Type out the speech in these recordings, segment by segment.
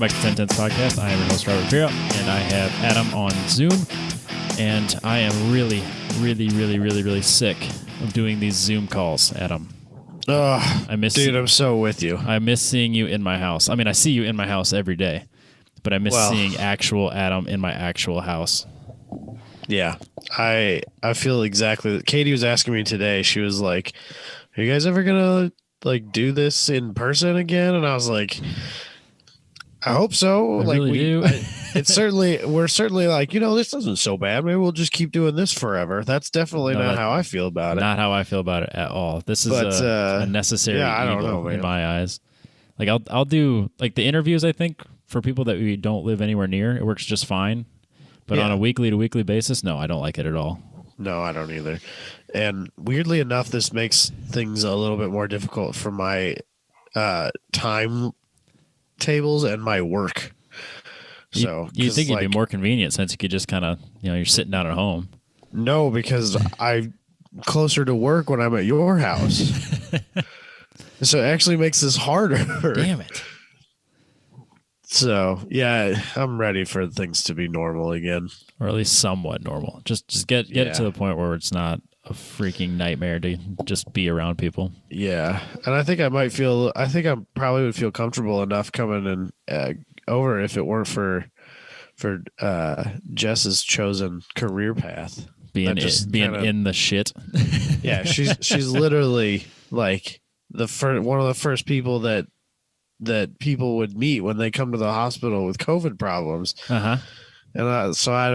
back to 1010's podcast. I am your host, Robert Pira, and I have Adam on Zoom. And I am really, really, really, really, really sick of doing these Zoom calls, Adam. I miss dude, I'm so with you. I miss seeing you in my house. I mean, I see you in my house every day, but I miss seeing actual Adam in my actual house. Yeah, I feel exactly. Katie was asking me today. She was like, "Are you guys ever gonna like do this in person again?" And I was like, "I hope so." I like really do. We're certainly like, this isn't so bad. Maybe we'll just keep doing this forever. That's definitely not how I feel about it. Not how I feel about it at all. This is a necessary evil in my eyes. Like I'll do like the interviews. I think for people that we don't live anywhere near, it works just fine. But on a weekly to weekly basis, no, I don't like it at all. No, I don't either. And weirdly enough, this makes things a little bit more difficult for my time tables and my work. So you think it'd be more convenient since you could just kind of, you're sitting down at home. No, because I'm closer to work when I'm at your house. So it actually makes this harder. Damn it. So, yeah, I'm ready for things to be normal again. Or at least somewhat normal. Just get it to the point where it's not a freaking nightmare to just be around people. Yeah. And I think I probably would feel comfortable enough coming and over if it weren't for Jess's chosen career path. Being in the shit. Yeah, she's literally like one of the first people that people would meet when they come to the hospital with COVID problems. Uh-huh. And so I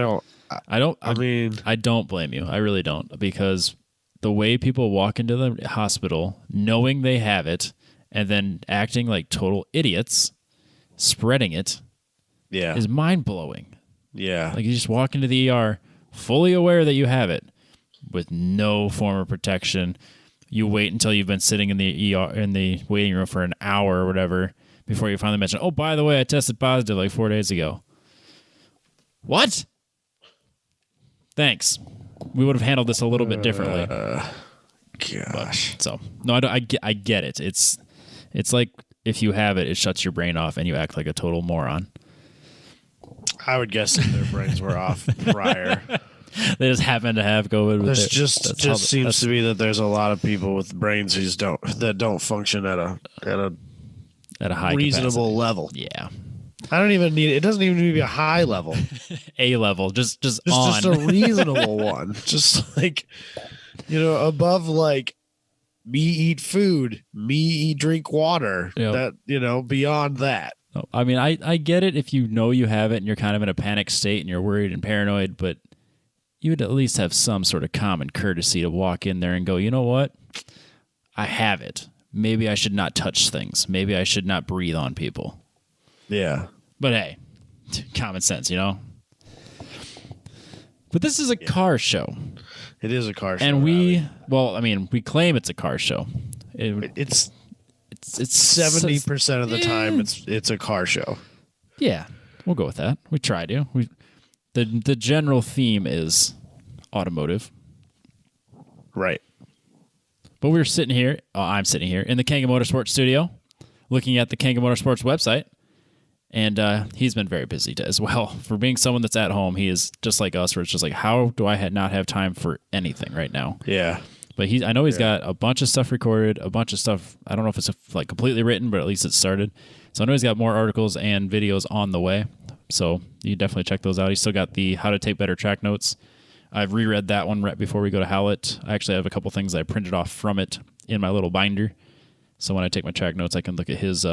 don't blame you. I really don't, because the way people walk into the hospital knowing they have it and then acting like total idiots, spreading it, is mind-blowing. Yeah. Like you just walk into the ER fully aware that you have it with no form of protection. You wait until you've been sitting in the ER in the waiting room for an hour or whatever before you finally mention, "Oh, by the way, I tested positive like 4 days ago." What? Thanks. We would have handled this a little bit differently. Gosh. I get it. It's like if you have it, it shuts your brain off and you act like a total moron. I would guess that their brains were off prior. They just happen to have COVID. There's just seems to be that there's a lot of people with brains that don't function at a high reasonable capacity level. Yeah. It doesn't even need to be a high level. A level, just a reasonable one. Just like, above like me eat food, me drink water. Yep. That, beyond that. I mean, I get it if you know you have it and you're kind of in a panic state and you're worried and paranoid, but you would at least have some sort of common courtesy to walk in there and go, "You know what? I have it. Maybe I should not touch things. Maybe I should not breathe on people." Yeah. But hey, common sense, But this is a car show. It is a car show. And we claim it's a car show. It's 70% of the time it's a car show. Yeah, we'll go with that. We try to. The general theme is automotive. Right. But I'm sitting here in the Kanga Motorsports studio looking at the Kanga Motorsports website. And he's been very busy as well. For being someone that's at home, he is just like us, where it's just like, how do I not have time for anything right now? Yeah. But I know he's got a bunch of stuff recorded, a bunch of stuff. I don't know if it's like completely written, but at least it's started. So I know he's got more articles and videos on the way. So you definitely check those out. He's still got the How to Take Better Track Notes. I've reread that one right before we go to Howlett. I actually have a couple things I printed off from it in my little binder. So when I take my track notes, I can look at his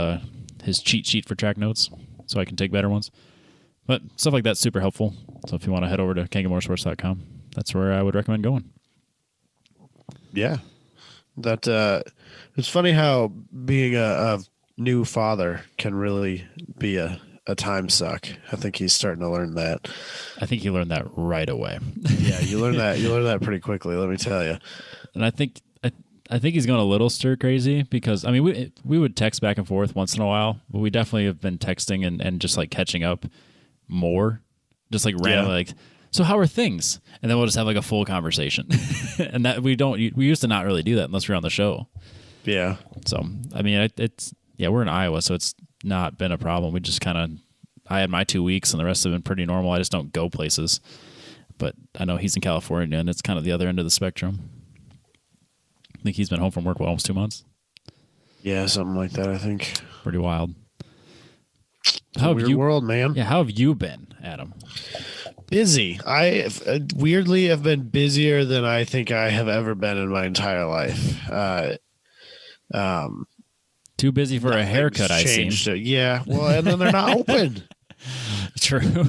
cheat sheet for track notes so I can take better ones. But stuff like that's super helpful. So if you want to head over to kangamotorsports.com, that's where I would recommend going. Yeah. It's funny how being a new father can really be a time suck. I think he's starting to learn that. I think he learned that right away. Yeah, you learn that pretty quickly, let me tell you. And I think he's going a little stir crazy because, I mean, we would text back and forth once in a while, but we definitely have been texting and just like catching up more, just like randomly like, "So how are things?" And then we'll just have like a full conversation. And that we used to not really do that unless we're on the show. Yeah. So, I mean, we're in Iowa, so it's not been a problem. We just kind of I had my 2 weeks, and the rest have been pretty normal. I just don't go places. But I know he's in California, and it's kind of the other end of the spectrum. I think he's been home from work for almost 2 months. Yeah, something like that, I think. Pretty wild. How weird world, man. Yeah, how have you been, Adam? Busy. I weirdly have been busier than I think I have ever been in my entire life. Too busy for a haircut, I see. Yeah, well, and then they're not open. True.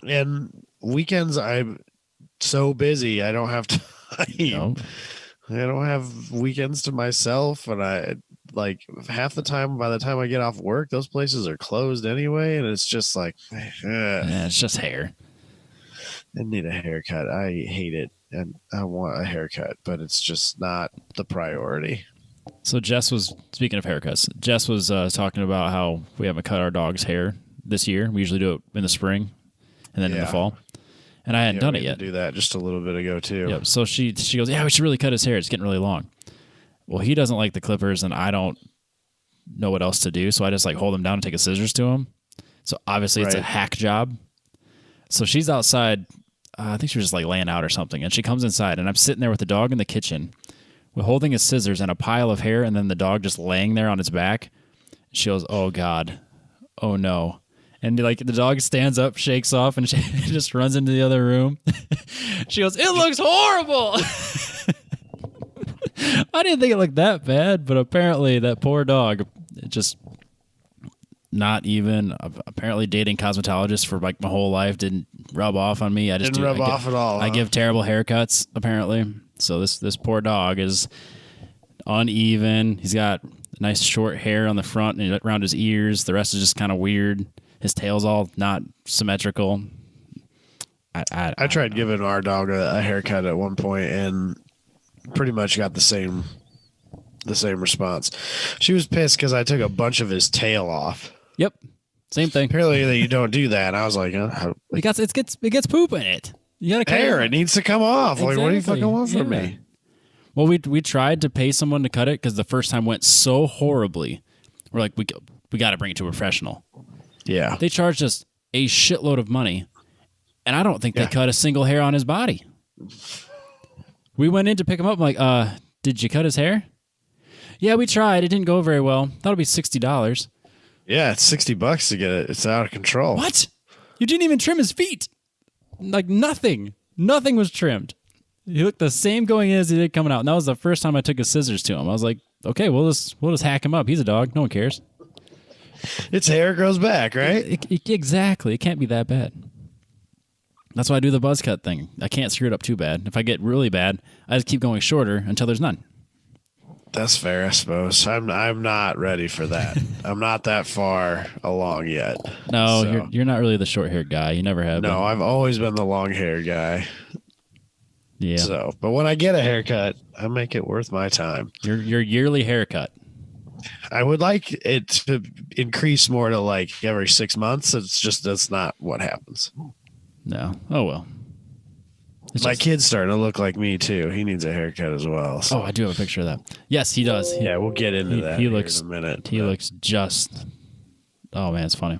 And weekends, I'm so busy. I don't have time. No. I don't have weekends to myself, and I like half the time. By the time I get off work, those places are closed anyway, and it's just like, Yeah, it's just hair. I need a haircut. I hate it, and I want a haircut, but it's just not the priority. So Jess was, speaking of haircuts, Jess was talking about how we haven't cut our dog's hair this year. We usually do it in the spring and then in the fall. And I hadn't done it yet. Do that just a little bit ago too. Yep. So she goes, yeah, we should really cut his hair. It's getting really long. Well, he doesn't like the clippers, and I don't know what else to do. So I just like hold him down and take a scissors to him. So obviously it's a hack job. So she's outside. I think she was just like laying out or something. And she comes inside, and I'm sitting there with the dog in the kitchen, with holding his scissors and a pile of hair, and then the dog just laying there on its back. She goes, oh God, oh no. And like the dog stands up, shakes off, and she just runs into the other room. She goes, it looks horrible. I didn't think it looked that bad, but apparently that poor dog, just not even, apparently dating cosmetologists for like my whole life didn't rub off on me. I just didn't rub off at all. I give terrible haircuts, apparently. So this poor dog is uneven. He's got nice short hair on the front and around his ears. The rest is just kind of weird. His tail's all not symmetrical. I tried giving our dog a haircut at one point and pretty much got the same response. She was pissed because I took a bunch of his tail off. Yep, same thing. Apparently, you don't do that. And I was like, because it gets poop in it. You gotta cut hair. It needs to come off. Exactly. Like, what do you fucking want from me? Well, we tried to pay someone to cut it because the first time went so horribly. We're like, we got to bring it to a professional. Yeah. They charged us a shitload of money, and I don't think they cut a single hair on his body. We went in to pick him up. I'm like, did you cut his hair? Yeah, we tried. It didn't go very well. That'll be $60. Yeah, it's $60 to get it. It's out of control. What? You didn't even trim his feet. Like nothing. Nothing was trimmed. He looked the same going in as he did coming out. And that was the first time I took his scissors to him. I was like, okay, we'll just hack him up. He's a dog. No one cares. Its hair grows back, right? Exactly. It can't be that bad. That's why I do the buzz cut thing. I can't screw it up too bad. If I get really bad, I just keep going shorter until there's none. That's fair, I suppose. I'm not ready for that. I'm not that far along yet. No, so. You're not really the short haired guy. You never have. No, I've always been the long hair guy. Yeah. So, but when I get a haircut, I make it worth my time. Your yearly haircut. I would like it to increase more to like every 6 months. That's not what happens. No. Oh well. My kid's starting to look like me too. He needs a haircut as well. So. Oh, I do have a picture of that. Yes, he does. Yeah, we'll get into that. He looks in a minute. He looks just. Oh man, it's funny.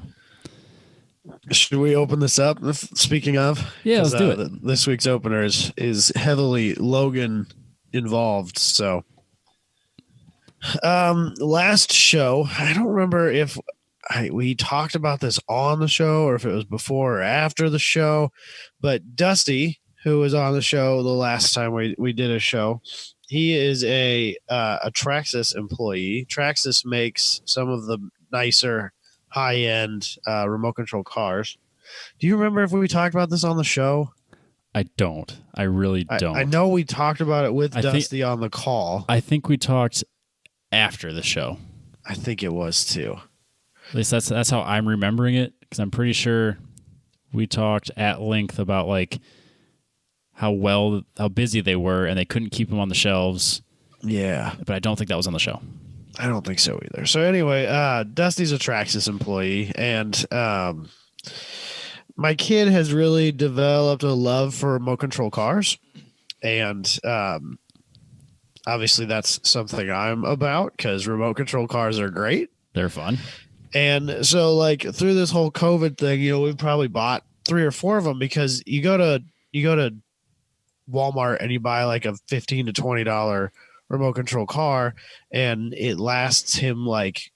Should we open this up? Speaking of, yeah, let's do it. This week's opener is heavily Logan involved. So, last show, I don't remember if we talked about this on the show or if it was before or after the show, but Dusty, who was on the show the last time we did a show, he is a Traxxas employee. Traxxas makes some of the nicer high-end remote control cars. Do you remember if we talked about this on the show? I don't. I really don't. I know we talked about it with Dusty on the call. I think we talked after the show. I think it was too. At least that's how I'm remembering it, because I'm pretty sure we talked at length about like how busy they were and they couldn't keep them on the shelves. Yeah. But I don't think that was on the show. I don't think so either. So anyway, Dusty's a Traxxas employee, and my kid has really developed a love for remote control cars, and obviously that's something I'm about because remote control cars are great. They're fun. And so like through this whole COVID thing, we've probably bought 3 or 4 of them because you go to Walmart and you buy like a $15 to $20 remote control car, and it lasts him like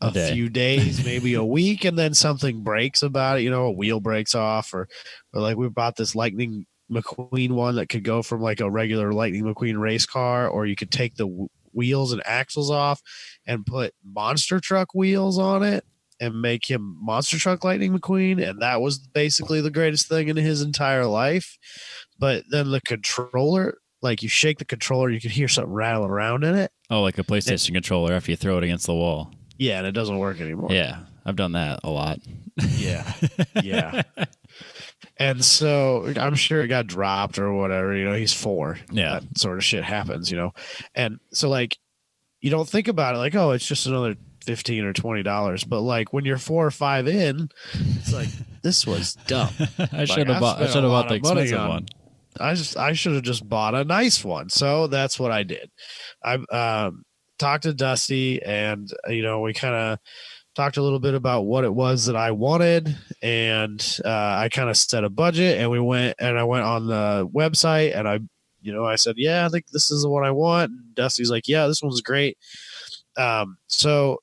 A a day. few days, maybe a week, and then something breaks about it. A wheel breaks off, or like we bought this Lightning McQueen one that could go from like a regular Lightning McQueen race car, or you could take the wheels and axles off and put monster truck wheels on it and make him monster truck Lightning McQueen, and that was basically the greatest thing in his entire life. But then the controller, like you shake the controller, you can hear something rattling around in it. Oh, like a PlayStation controller after you throw it against the wall. Yeah, and it doesn't work anymore. Yeah, I've done that a lot. Yeah. Yeah. And so I'm sure it got dropped or whatever. He's 4. Yeah. That sort of shit happens, And so, like, you don't think about it like, oh, it's just another $15 or $20. But, like, when you're 4 or 5 in, it's like, this was dumb. I should have bought the expensive one. I should have just bought a nice one. So that's what I did. I talked to Dusty, and, we kind of talked a little bit about what it was that I wanted, and I kind of set a budget, and I went on the website, and I said, yeah, I think this is the one I want. And Dusty's like, yeah, this one's great. So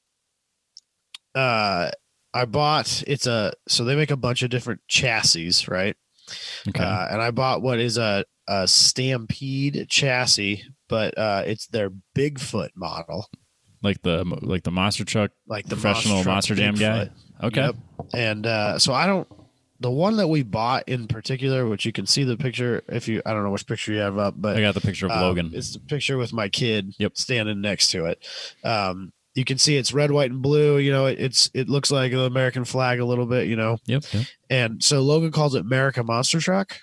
I bought, so they make a bunch of different chassis, right? Okay. And I bought what is a Stampede chassis, but it's their Bigfoot model. Like the monster truck, Like the professional Monster Jam guy. Okay. Yep. And so the one that we bought in particular, which you can see the picture I don't know which picture you have up, but I got the picture of Logan. It's the picture with my kid Yep. standing next to it. You can see it's red, white, and blue. It looks like the American flag a little bit, Yep. And so Logan calls it America Monster Truck.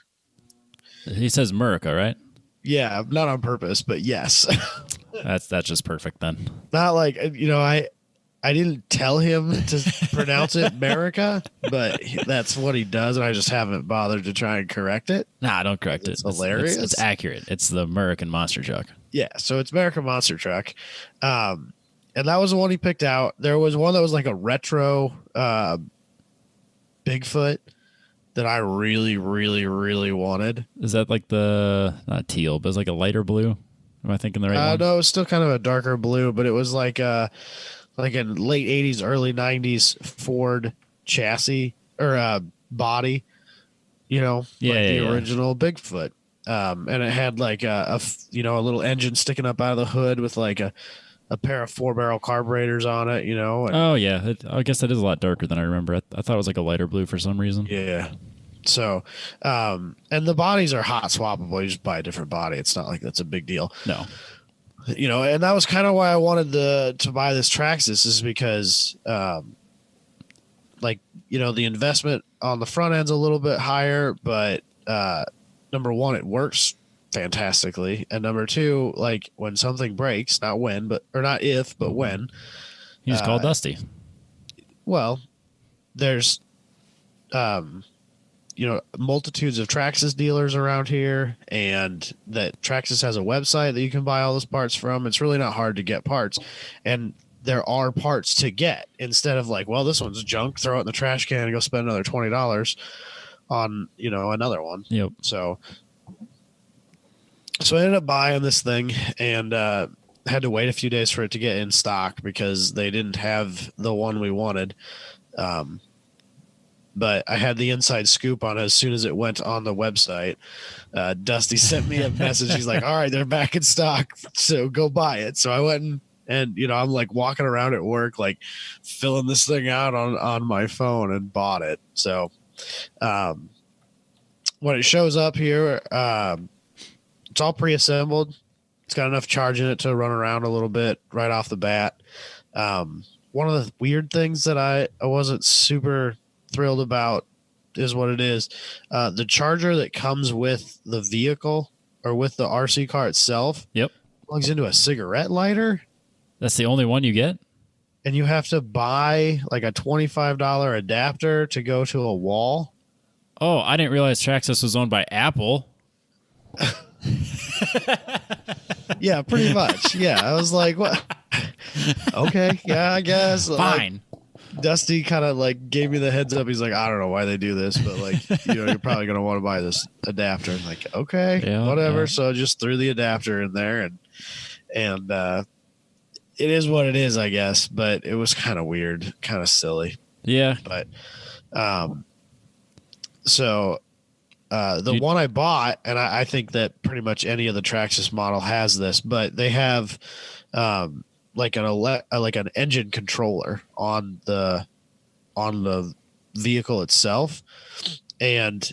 He says America, right? Yeah, not on purpose, but yes. That's just perfect then. Not like, I didn't tell him to pronounce it America, but that's what he does, and I just haven't bothered to try and correct it. Nah, don't correct it. It's hilarious. It's accurate. It's the American monster truck. Yeah, so it's American Monster Truck. And that was the one he picked out. There was one that was like a retro Bigfoot that I really, really, really wanted. Is that like not teal, but it's like a lighter blue? Am I thinking the right one? No, it was still kind of a darker blue, but it was like a late 80s, early 90s Ford chassis or body, the original Bigfoot. And it had like a little engine sticking up out of the hood with like a pair of 4-barrel carburetors on it, and, Oh, yeah. I guess that is a lot darker than I remember. I thought it was like a lighter blue for some reason. yeah. So, and the bodies are hot swappable. You just buy a different body. It's not like that's a big deal. No. And that was kind of why I wanted to buy this Traxxas, is because, the investment on the front end's a little bit higher, but number one, it works fantastically, and number two, like when something breaks, not if, but when. You just call Dusty. Well, there's, multitudes of Traxxas dealers around here, and that Traxxas has a website that you can buy all those parts from. It's really not hard to get parts, and there are parts to get, instead of like, well, this one's junk, throw it in the trash can and go spend another $20 on, another one. Yep. So I ended up buying this thing, and had to wait a few days for it to get in stock because they didn't have the one we wanted. But I had the inside scoop on it as soon as it went on the website. Dusty sent me a message. He's like, all right, they're back in stock, so go buy it. So I went and I'm like walking around at work, like filling this thing out on my phone, and bought it. So when it shows up here, it's all pre-assembled. It's got enough charge in it to run around a little bit right off the bat. One of the weird things that I wasn't super thrilled about is what it is. The charger that comes with the vehicle, or with the RC car itself, Yep. plugs into a cigarette lighter, That's the only one you get? and you have to buy like a $25 adapter to go to a wall. Oh, I didn't realize Traxxas was owned by Apple. Yeah, pretty much. Yeah, I was like, what? Okay, yeah, I guess. Fine. Dusty kind of like gave me the heads up. He's like, I don't know why they do this, but like, you're probably gonna want to buy this adapter. I'm like, okay, Yeah, whatever. yeah. So I just threw the adapter in there, and it is what it is, I guess. But it was kind of weird, kind of silly. Yeah. But so the one I bought, and I think that pretty much any of the Traxxas model has this, but they have like an engine controller on the vehicle itself, and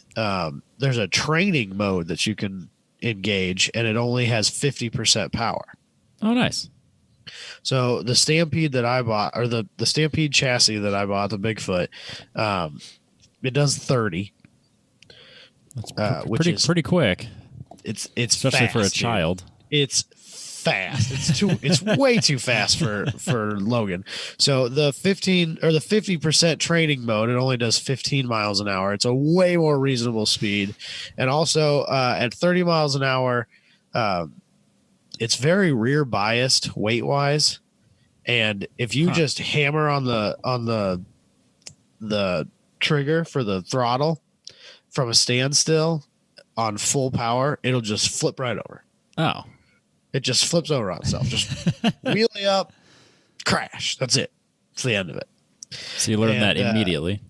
there's a training mode that you can engage, and it only has 50% power. Oh, nice. So the Stampede that I bought, or the Stampede chassis that I bought, the Bigfoot, it does 30. That's Which is pretty quick, it's especially fast, for a dude. child. It's fast. It's way too fast for Logan. So the 50% training mode, it only does 15 miles an hour. It's a way more reasonable speed, and also at 30 miles an hour, it's very rear biased weight wise, and if you just hammer on the trigger for the throttle from a standstill on full power, it'll just flip right over. Oh, It just flips over on itself. Just wheelie up, crash. That's it. It's the end of it. so you learn that immediately.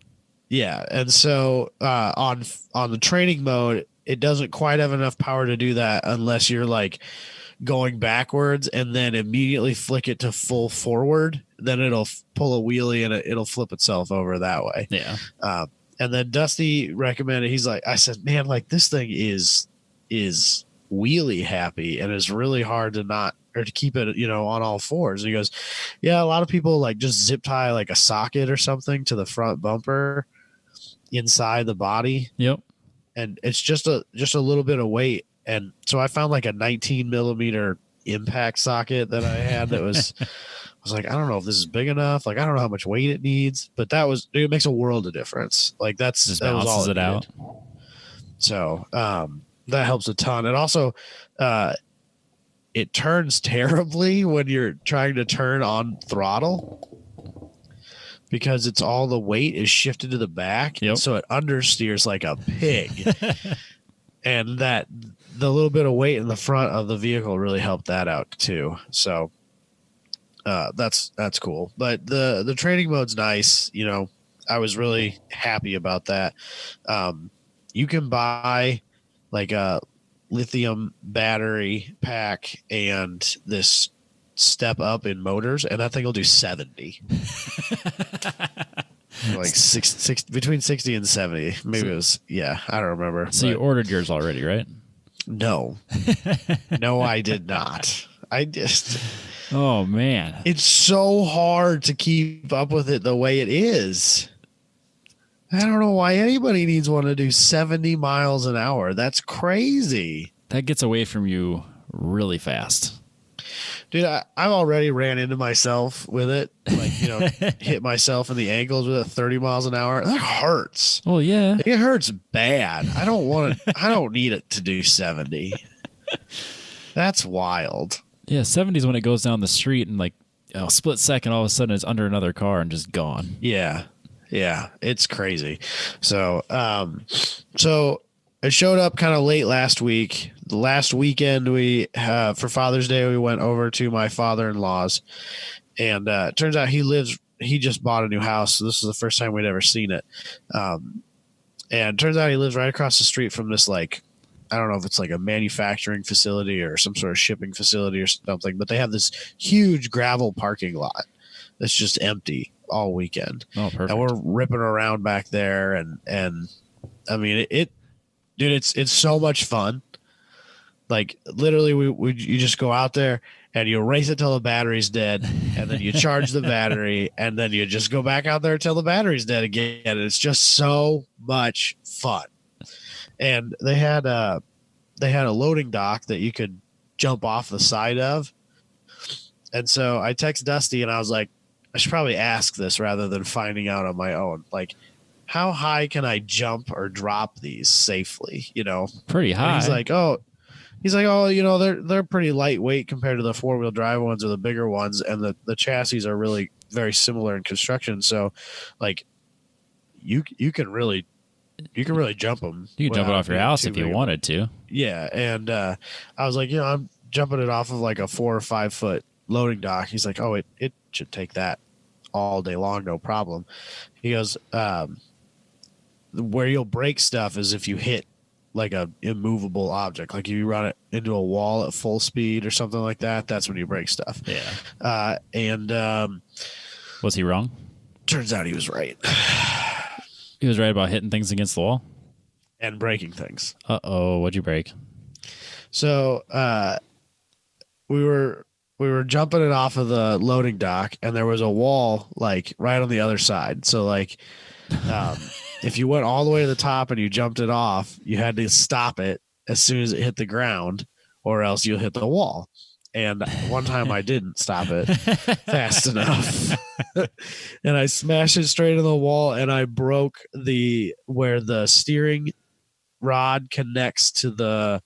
Yeah, and so on the training mode, it doesn't quite have enough power to do that unless you're like going backwards and then immediately flick it to full forward. Then it'll pull a wheelie and it'll flip itself over that way. Yeah. And then Dusty recommended. He's like, I said, man, like this thing is wheelie happy, and it's really hard to keep it, on all fours. And he goes, yeah, a lot of people like just zip tie like a socket or something to the front bumper inside the body. Yep. And it's just a little bit of weight. And so I found like a 19 millimeter impact socket that I had that was, I was like, I don't know if this is big enough. Like, I don't know how much weight it needs, but it makes a world of difference. Like that was all it out. So, that helps a ton. And also, it turns terribly when you're trying to turn on throttle because it's all the weight is shifted to the back. Yep. So it understeers like a pig. And that the little bit of weight in the front of the vehicle really helped that out too. So that's cool. But the training mode's nice. I was really happy about that. You can buy like a lithium battery pack and this step up in motors, and that thing will do 70. Like between 60 and 70. Maybe it was, I don't remember. So you ordered yours already, right? No. No, I did not. Oh man. It's so hard to keep up with it the way it is. I don't know why anybody needs one to do 70 miles an hour. That's crazy. That gets away from you really fast. Dude, I've already ran into myself with it. Like, hit myself in the ankles with it 30 miles an hour. That hurts. Well, yeah. It hurts bad. I don't need it to do 70. That's wild. Yeah, 70 is when it goes down the street and like a split second, all of a sudden it's under another car and just gone. Yeah. Yeah, it's crazy. So, so it showed up kind of late last week. The last weekend for Father's Day, we went over to my father-in-law's, and it turns out he just bought a new house. So this is the first time we'd ever seen it. And it turns out he lives right across the street from this, like, I don't know if it's like a manufacturing facility or some sort of shipping facility or something, but they have this huge gravel parking lot that's just empty all weekend. Oh, perfect. And we're ripping around back there, and I mean dude, it's so much fun. Like literally you just go out there and you race it till the battery's dead, and then you charge the battery, and then you just go back out there till the battery's dead again. And it's just so much fun. And they had a loading dock that you could jump off the side of. And so I text Dusty and I was like, I should probably ask this rather than finding out on my own. Like, how high can I jump or drop these safely? Pretty high. And he's like, oh, He's like, oh, they're pretty lightweight compared to the 4-wheel drive ones or the bigger ones, and the chassis are really very similar in construction. So, like, you can really jump them. You can jump it off your house if you wanted to. Yeah, and I was like, I'm jumping it off of like a 4 or 5 foot loading dock. He's like, oh, it should take that all day long, no problem. He goes, where you'll break stuff is if you hit like a immovable object, like if you run it into a wall at full speed or something like that. That's when you break stuff. Yeah. And was he wrong? turns out he was right. He was right about hitting things against the wall And breaking things. Uh-oh, what'd you break? So we were jumping it off of the loading dock, and there was a wall like right on the other side. So like if you went all the way to the top and you jumped it off, you had to stop it as soon as it hit the ground, or else you'll hit the wall. And one time I didn't stop it fast enough. And I smashed it straight in the wall, and I broke where the steering rod connects to the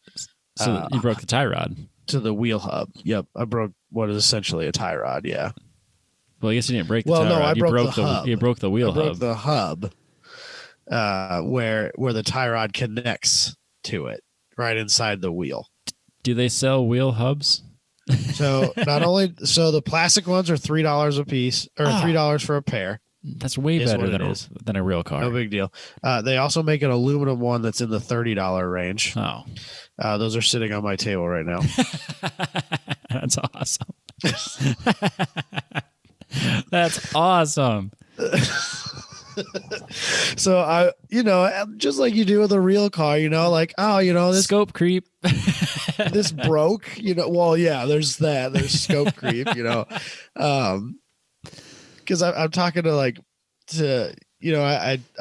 So you broke the tie rod. to the wheel hub. Yep, I broke what is essentially a tie rod. Yeah. Well, I guess you didn't break the Well, tie no, rod. I You broke the hub. You broke the wheel I broke hub. the hub where the tie rod connects to it, right inside the wheel. Do they sell wheel hubs? So the plastic ones are $3 a piece, or $3 for a pair. That's way Is better what it is. than a real car. No big deal. They also make an aluminum one that's in the $30 range. Oh, Those are sitting on my table right now. that's awesome. That's awesome. So I, just like you do with a real car, like, oh, this Scope creep. this broke, well, yeah, there's that. There's scope creep, because I'm talking I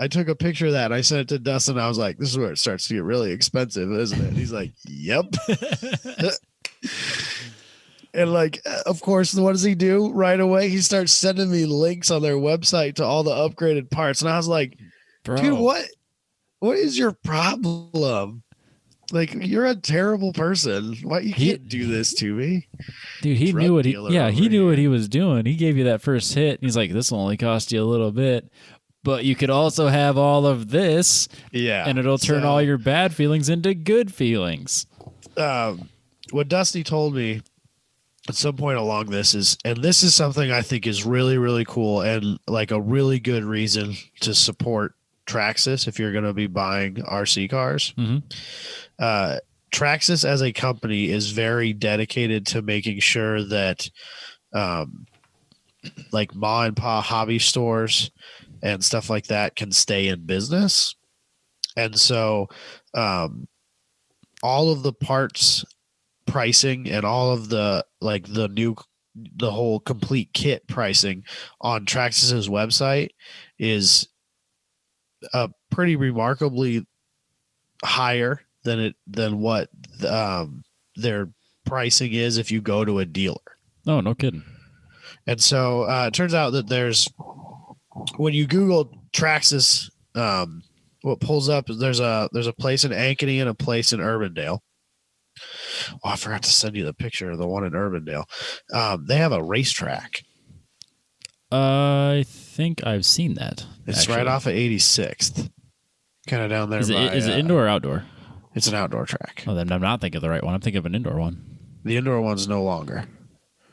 took a picture of that and I sent it to Dustin. I was like, this is where it starts to get really expensive, isn't it? And he's like, yep. And like, of course, what does he do right away? He starts sending me links on their website to all the upgraded parts. And I was like, Bro. dude, what is your problem? Like, you're a terrible person. Why you can't do this to me? Dude, he Drug knew what dealer he knew over what here. he was doing. He gave you that first hit. And he's like, this will only cost you a little bit, but you could also have all of this. Yeah. And it'll turn all your bad feelings into good feelings. What Dusty told me at some point along this is something I think is really, really cool and like a really good reason to support Traxxas if you're going to be buying RC cars. Mm-hmm. Traxxas as a company is very dedicated to making sure that like ma and pa hobby stores and stuff like that can stay in business. And so all of the parts pricing and all of the whole complete kit pricing on Traxxas's website is pretty remarkably higher than what their pricing is if you go to a dealer. Oh, no kidding. And so it turns out that when you Google Traxxas, what pulls up is there's a place in Ankeny and a place in Urbandale. Oh, I forgot to send you the picture of the one in Urbandale. They have a racetrack. I think I've seen that. It's actually. right off of 86th, kind of down there. Is it indoor or outdoor? It's an outdoor track. Oh, then I'm not thinking of the right one. I'm thinking of an indoor one. The indoor one's no longer.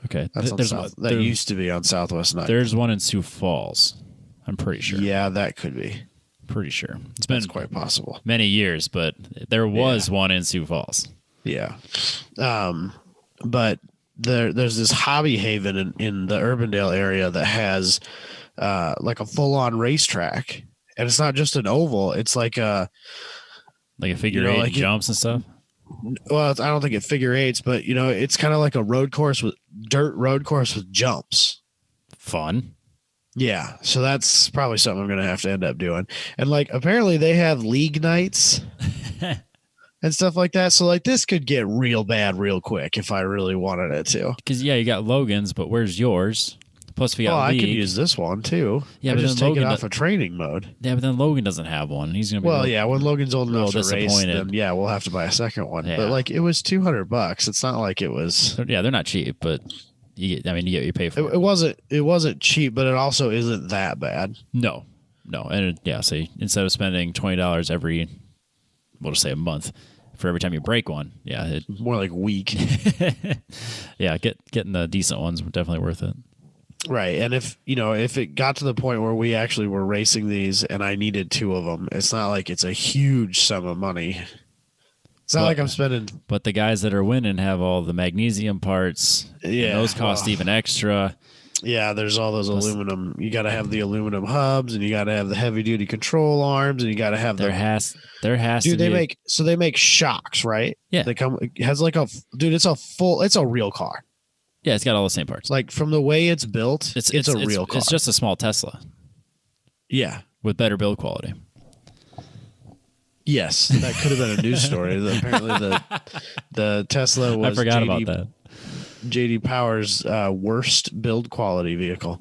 Okay. That's that used to be on Southwest 9th. There's one in Sioux Falls. I'm pretty sure. Yeah, that could be. Pretty sure. It's been quite possible. Many years, but there was one in Sioux Falls. Yeah. But there's this hobby haven in the Urbandale area that has like a full-on racetrack. And it's not just an oval. It's like a figure eight jumps and stuff. Well, I don't think it figure eights, but it's kind of like a dirt road course with jumps. Fun. Yeah, so that's probably something I'm going to have to end up doing. And like apparently they have league nights and stuff like that. So like this could get real bad real quick if I really wanted it to. Because you got Logan's, but where's yours? Plus, if you Well, got I League, could use this one too. Yeah, I but just then take it Logan off of training mode. yeah, but then Logan doesn't have one. He's gonna be Well, yeah, when Logan's old enough to race, disappointed. then yeah, we'll have to buy a second one. Yeah. But like, it was $200. It's not like it was. Yeah, they're not cheap, but you get what you pay for. It wasn't cheap, but it also isn't that bad. No, and so instead of spending $20 every, we'll just say a month for every time you break one, More like week. getting the decent ones were definitely worth it. Right. And if it got to the point where we actually were racing these and I needed 2 of them, it's not like it's a huge sum of money. It's not like I'm spending. But the guys that are winning have all the magnesium parts. Yeah. And those cost even extra. Yeah. There's all those aluminum. You got to have the aluminum hubs and you got to have the heavy duty control arms and you got to have there has dude, to be. they make shocks, right? Yeah. It has like it's a real car. Yeah, it's got all the same parts. Like from the way it's built, it's a real car. It's just a small Tesla. Yeah. With better build quality. Yes, that could have been a news story. Apparently, the Tesla was I forgot about that. JD Power's worst build quality vehicle.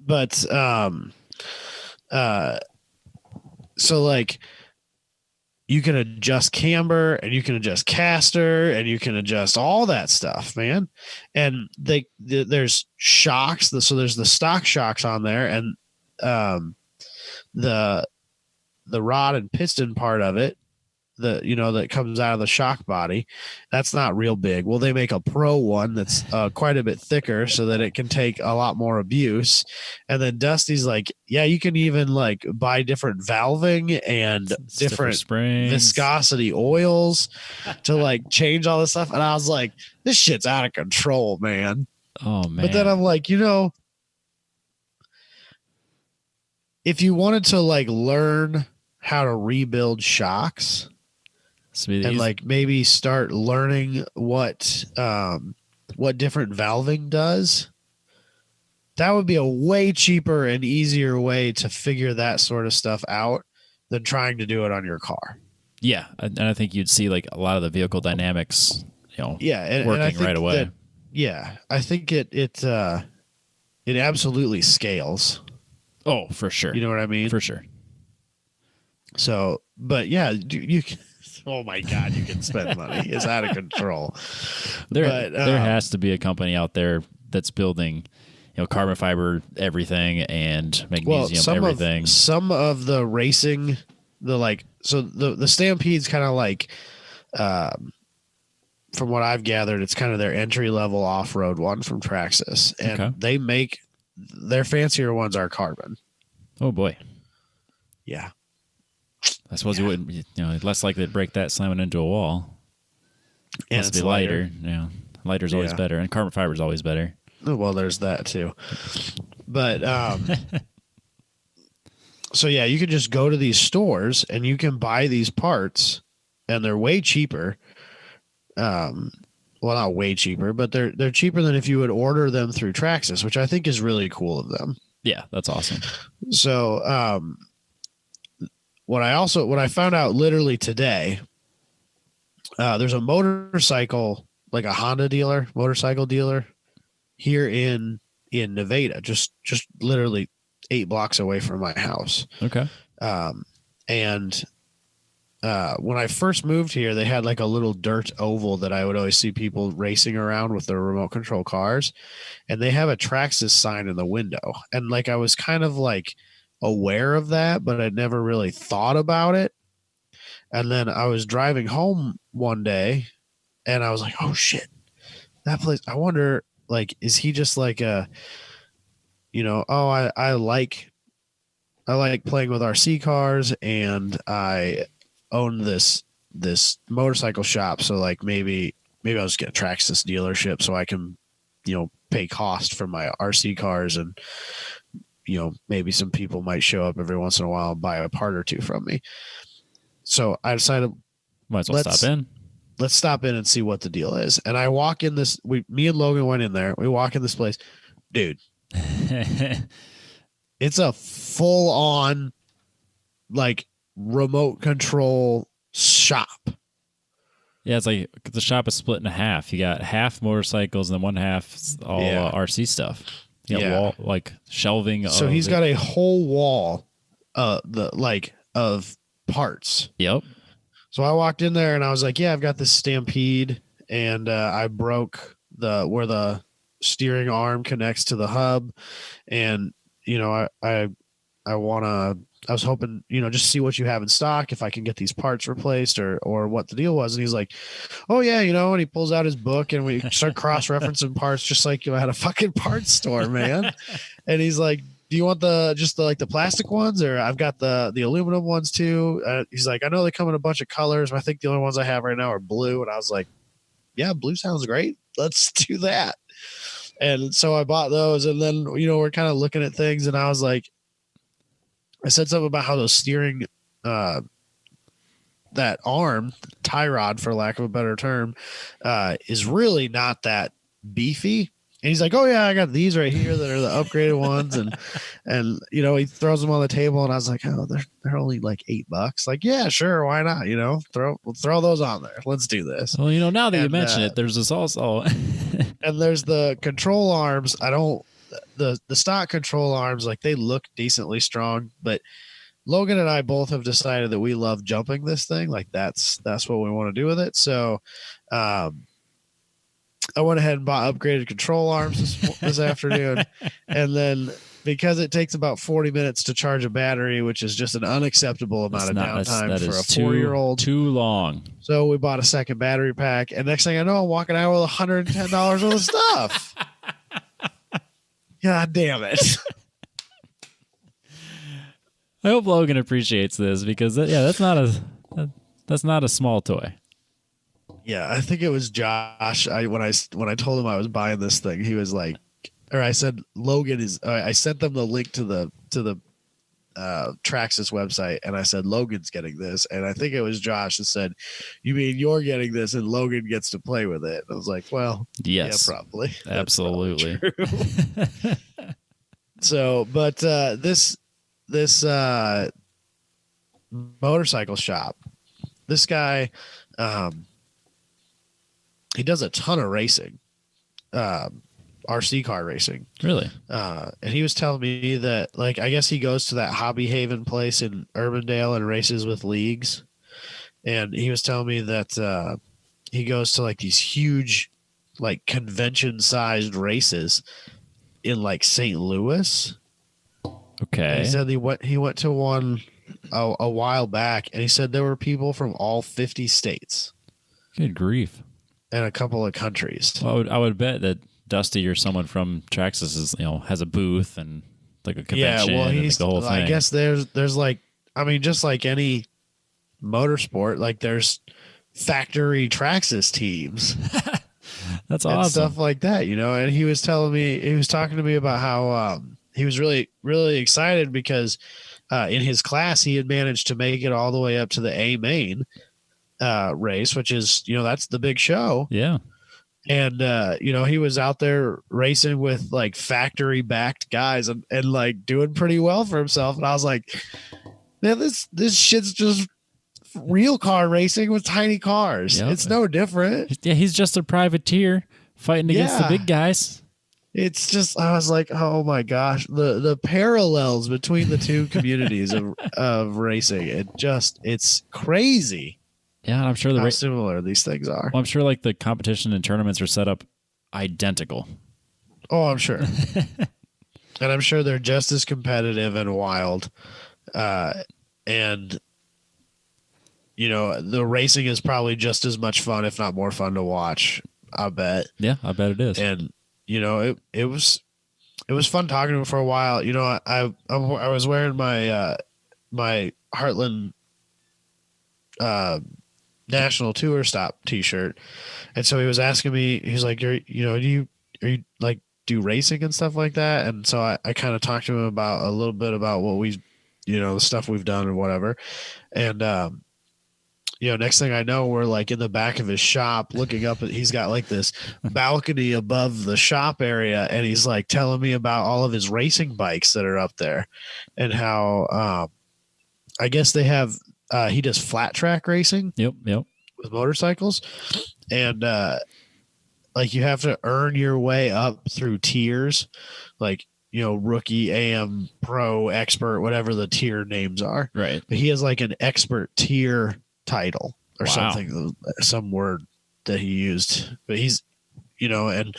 But so like you can adjust camber and you can adjust caster and you can adjust all that stuff, man. And there's shocks. So there's the stock shocks on there, and the rod and piston part of it, that comes out of the shock body, that's not real big. Well, they make a pro one that's quite a bit thicker so that it can take a lot more abuse. And then Dusty's like, yeah, you can even like buy different valving and different springs, viscosity oils to like change all this stuff. And I was like, this shit's out of control, man. Oh man. But then I'm like, if you wanted to like learn how to rebuild shocks and like maybe start learning what different valving does, that would be a way cheaper and easier way to figure that sort of stuff out than trying to do it on your car. Yeah, and I think you'd see like a lot of the vehicle dynamics, working right away. I think it absolutely scales. Oh, for sure. You know what I mean? For sure. So, but yeah, you can. Oh my God, you can spend money. It's out of control. There has to be a company out there that's building, carbon fiber everything and magnesium everything. Some of the racing, the Stampede's kind of like, from what I've gathered, it's kind of their entry level off road one from Traxxas, and they make their fancier ones are carbon. Oh boy. Yeah. I suppose you wouldn't, less likely to break that slamming into a wall. And it's be lighter. Yeah. Lighter's always better. And carbon fiber is always better. Well, there's that too. But, so yeah, you can just go to these stores and you can buy these parts and they're way cheaper. Well, not way cheaper, but they're cheaper than if you would order them through Traxxas, which I think is really cool of them. Yeah, that's awesome. So, what I found out literally today, there's a motorcycle, like a Honda motorcycle dealer here in Nevada, just literally 8 blocks away from my house. Okay. And when I first moved here, they had like a little dirt oval that I would always see people racing around with their remote control cars. And they have a Traxxas sign in the window. And like, I was kind of like aware of that, but I'd never really thought about it. And then I was driving home one day and I was like, oh shit, that place, I wonder, like, is he just like I like playing with RC cars and I own this motorcycle shop. So like maybe I'll just get a Traxxas dealership so I can, pay cost for my RC cars and, maybe some people might show up every once in a while and buy a part or two from me. So I decided, might as well stop in. Let's stop in and see what the deal is. And I walk in me and Logan went in there. We walk in this place, dude. It's a full on like remote control shop. Yeah, it's like the shop is split in half. You got half motorcycles and then one half all Yeah. RC stuff. You got Yeah. wall, like shelving. So he's got a whole wall, of parts. Yep. So I walked in there and I was like, "Yeah, I've got this Stampede, and I broke where the steering arm connects to the hub, and I want to. I was hoping, just see what you have in stock, if I can get these parts replaced or what the deal was." And he's like, "Oh yeah, and he pulls out his book and we start cross referencing parts just like you had a fucking parts store, man." And he's like, "Do you want the plastic ones, or I've got the aluminum ones too?" He's like, "I know they come in a bunch of colors, but I think the only ones I have right now are blue." And I was like, "Yeah, blue sounds great. Let's do that." And so I bought those, and then we're kind of looking at things, and I was like, I said something about how those steering, that arm, tie rod, for lack of a better term, is really not that beefy. And he's like, "Oh yeah, I got these right here that are the upgraded ones," and he throws them on the table, and I was like, "Oh, they're only like $8." Like, yeah, sure, why not? We'll throw those on there. Let's do this. Well, now that you mention it, there's this also, and there's the control arms. The stock control arms, like, they look decently strong, but Logan and I both have decided that we love jumping this thing. Like, that's what we want to do with it. So, I went ahead and bought upgraded control arms this afternoon. And then, because it takes about 40 minutes to charge a battery, which is just an unacceptable amount of downtime for a 4-year-old. Too long. So we bought a second battery pack. And next thing I know, I'm walking out with $110 worth of stuff. God damn it. I hope Logan appreciates this, because that's not a small toy. Yeah, I think it was Josh. When I told him I was buying this thing, he was like, or I said, Logan is. I sent them the link to the Traxxas website, and I said, Logan's getting this, and I think it was Josh that said, "You mean you're getting this and Logan gets to play with it?" And I was like, "Well, yes, yeah, probably, absolutely." Probably. So, but this motorcycle shop, this guy, he does a ton of racing, RC car racing. Really? And he was telling me that, like, I guess he goes to that Hobby Haven place in Urbandale and races with leagues. And he was telling me that he goes to, like, these huge, like, convention-sized races in, like, St. Louis. Okay. And he said he went to one a while back, and he said there were people from all 50 states. Good grief. And a couple of countries. Well, I would bet that Dusty or someone from Traxxas is, has a booth and like a convention. Yeah, well, and the whole thing. I guess there's like, I mean, just like any motorsport, like, there's factory Traxxas teams. That's and awesome. Stuff like that, And he was talking to me about how he was really, really excited because in his class he had managed to make it all the way up to the A main race, which is, that's the big show. Yeah. And he was out there racing with, like, factory backed guys and like doing pretty well for himself. And I was like, man, this shit's just real car racing with tiny cars. Yep. It's no different. Yeah, he's just a privateer fighting against the big guys. It's just, I was like, oh my gosh, the parallels between the two communities of racing. It's crazy. Yeah, and I'm sure how similar these things are. Well, I'm sure, like, the competition and tournaments are set up identical. Oh, I'm sure. And I'm sure they're just as competitive and wild. And the racing is probably just as much fun, if not more fun, to watch. I bet. Yeah, I bet it is. And it was fun talking to him for a while. I was wearing my my Heartland National Tour Stop T-shirt, and so he was asking me. He's like, "Do you like do racing and stuff like that?" And so I kind of talked to him about a little bit about what we, the stuff we've done and whatever. And next thing I know, we're, like, in the back of his shop looking up. He's got, like, this balcony above the shop area, and he's, like, telling me about all of his racing bikes that are up there, and how I guess they have. He does flat track racing. Yep. with motorcycles, and like you have to earn your way up through tiers, like rookie, AM, pro, expert, whatever the tier names are. Right. But he has like an expert tier title or Wow. something, some word that he used. But he's, and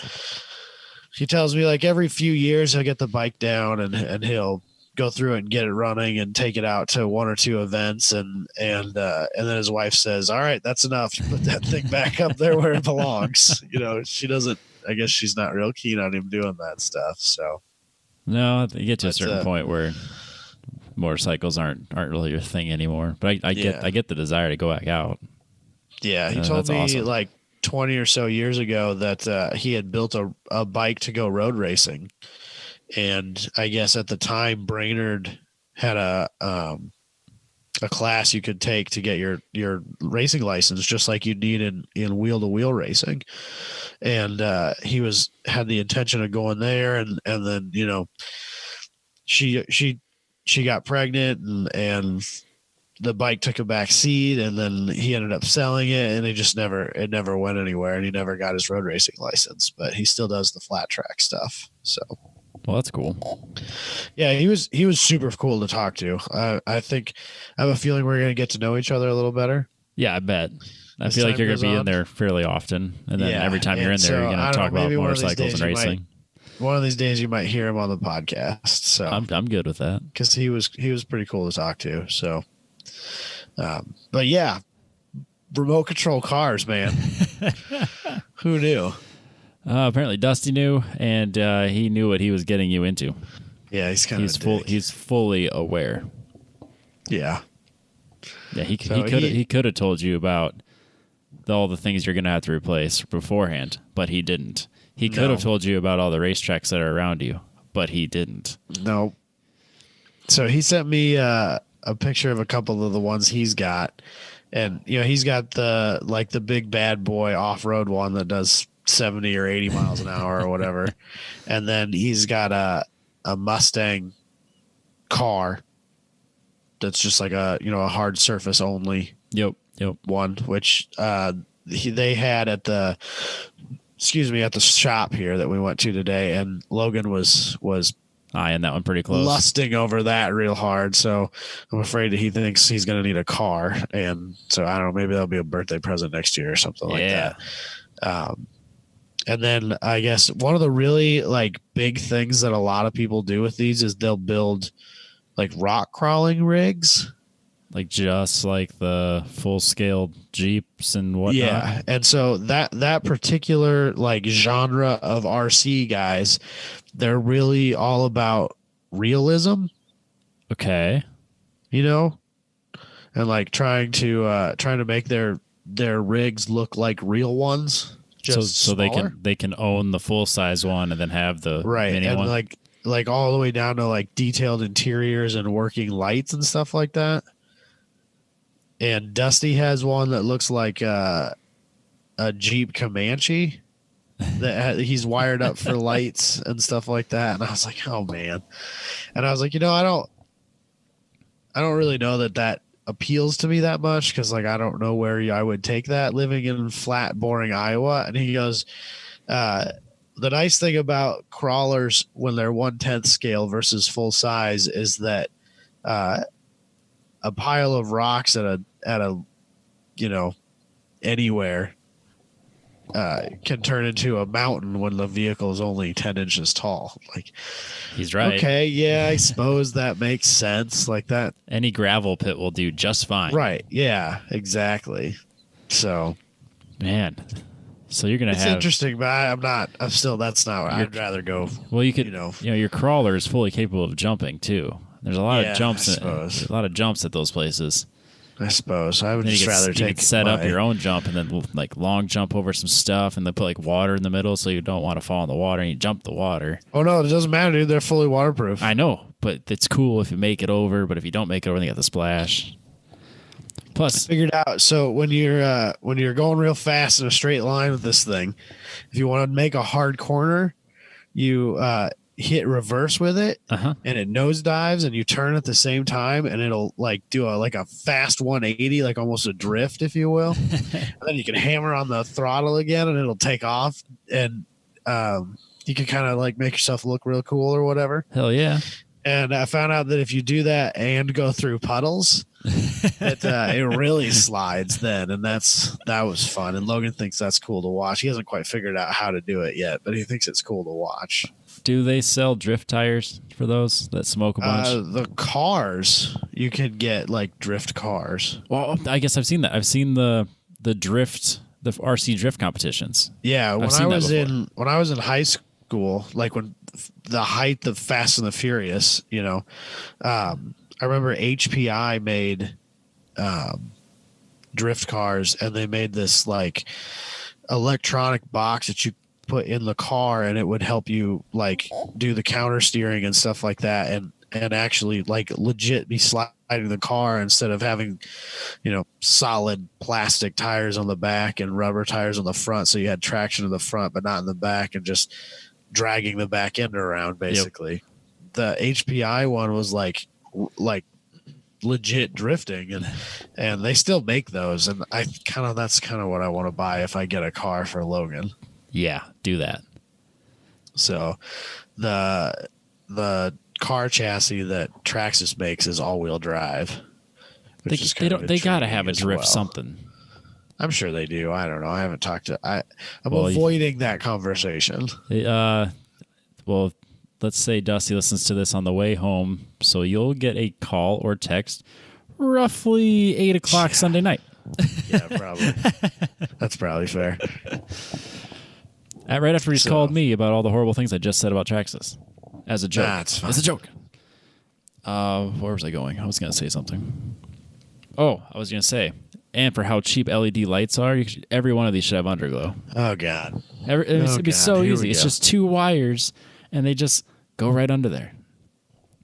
he tells me like every few years he'll get the bike down and he'll go through it and get it running and take it out to 1 or 2 events. And then his wife says, all right, that's enough. You put that thing back up there where it belongs. She doesn't, I guess she's not real keen on him doing that stuff. So. No, you get to a certain point where motorcycles aren't really your thing anymore. But I get the desire to go back out. Yeah, he told me awesome. like 20 or so years ago that he had built a bike to go road racing, and I guess at the time Brainerd had a class you could take to get your racing license, just like you need in wheel to wheel racing. And he had the intention of going there, and then she got pregnant, and the bike took a back seat, and then he ended up selling it, and it never went anywhere, and he never got his road racing license, but he still does the flat track stuff. So. Well, that's cool. Yeah, he was super cool to talk to. I think I have a feeling we're going to get to know each other a little better. Yeah, I bet. I feel like you're going to be in there fairly often, and then every time you're in there, you're going to talk about motorcycles and racing. One of these days, you might hear him on the podcast. So I'm good with that because he was pretty cool to talk to. So, but yeah, remote control cars, man. Who knew? Apparently, Dusty knew, and he knew what he was getting you into. Yeah, he's fully aware. Yeah. Yeah, he could have told you about all the things you're going to have to replace beforehand, but he didn't. He could have told you about all the racetracks that are around you, but he didn't. No. So he sent me a picture of a couple of the ones he's got, and he's got the big bad boy off-road one that does 70 or 80 miles an hour or whatever, and then he's got a Mustang car that's just like a hard surface only. Yep. One, which they had at the shop here that we went to today, and Logan was eyeing that one pretty close, lusting over that real hard. So I'm afraid that he thinks he's going to need a car, and so I don't know, maybe that'll be a birthday present next year or something like that. And then I guess one of the really like big things that a lot of people do with these is they'll build like rock crawling rigs. Like just like the full scale Jeeps and whatnot. Yeah. And so that particular like genre of RC guys, they're really all about realism. Okay. And like trying to make their rigs look like real ones. Just so they can own the full size one and then have the mini and one. like all the way down to like detailed interiors and working lights and stuff like that. And Dusty has one that looks like a Jeep Comanche that he's wired up for lights and stuff like that. And I was like, oh man. And I was like, I don't really know that appeals to me that much, because like I don't know where I would take that living in flat, boring Iowa. And he goes, the nice thing about crawlers when they're 1/10 scale versus full size is that a pile of rocks at a anywhere can turn into a mountain when the vehicle is only 10 inches tall. Like, he's right. Okay, yeah, I suppose that makes sense. Like that, any gravel pit will do just fine. Right? Yeah, exactly. So, man, so you're gonna it's have interesting, but I'm still. That's not. I'd rather go. Well, you could. Your crawler is fully capable of jumping too. There's a lot of jumps. There's a lot of jumps at those places. I suppose I would just rather take set up your own jump and then like long jump over some stuff and then put like water in the middle so you don't want to fall in the water and you jump the water. Oh no, it doesn't matter, dude. They're fully waterproof. I know, but it's cool if you make it over. But if you don't make it over, then you got the splash. Plus, I figured out. So when you're going real fast in a straight line with this thing, if you want to make a hard corner, you hit reverse with it, Uh-huh. and it nosedives, and you turn at the same time, and it'll like do a fast 180, like almost a drift, if you will. And then you can hammer on the throttle again, and it'll take off, and you can kind of like make yourself look real cool or whatever. Hell yeah. And I found out that if you do that and go through puddles, it really slides then, and that was fun. And Logan thinks that's cool to watch. He hasn't quite figured out how to do it yet, but he thinks it's cool to watch. Do they sell drift tires for those that smoke a bunch? The cars, you can get like drift cars. Well, I guess I've seen that. I've seen the drift, the RC drift competitions. Yeah, when seen I that was before. when I was in high school, like when the height of Fast and the Furious, I remember HPI made drift cars, and they made this like electronic box that you put in the car, and it would help you like do the counter steering and stuff like that, and actually like legit be sliding the car instead of having solid plastic tires on the back and rubber tires on the front, so you had traction in the front but not in the back, and just dragging the back end around basically. Yep. The HPI one was like legit drifting, and they still make those, and that's kind of what I want to buy if I get a car for Logan. Yeah, do that. So the car chassis that Traxxas makes is all-wheel drive. They gotta have a drift something. I'm sure they do. I don't know. I haven't talked to. I'm avoiding that conversation. Well, let's say Dusty listens to this on the way home, so you'll get a call or text roughly 8:00 Sunday night. Yeah, probably. That's probably fair. Right after he's called me about all the horrible things I just said about Traxxas. As a joke. That's fine. As a joke. Where was I going? I was going to say something. Oh, I was going to say, and for how cheap LED lights are, every one of these should have underglow. Oh, God. It'd be so Here easy. It's just 2 wires, and they just go right under there.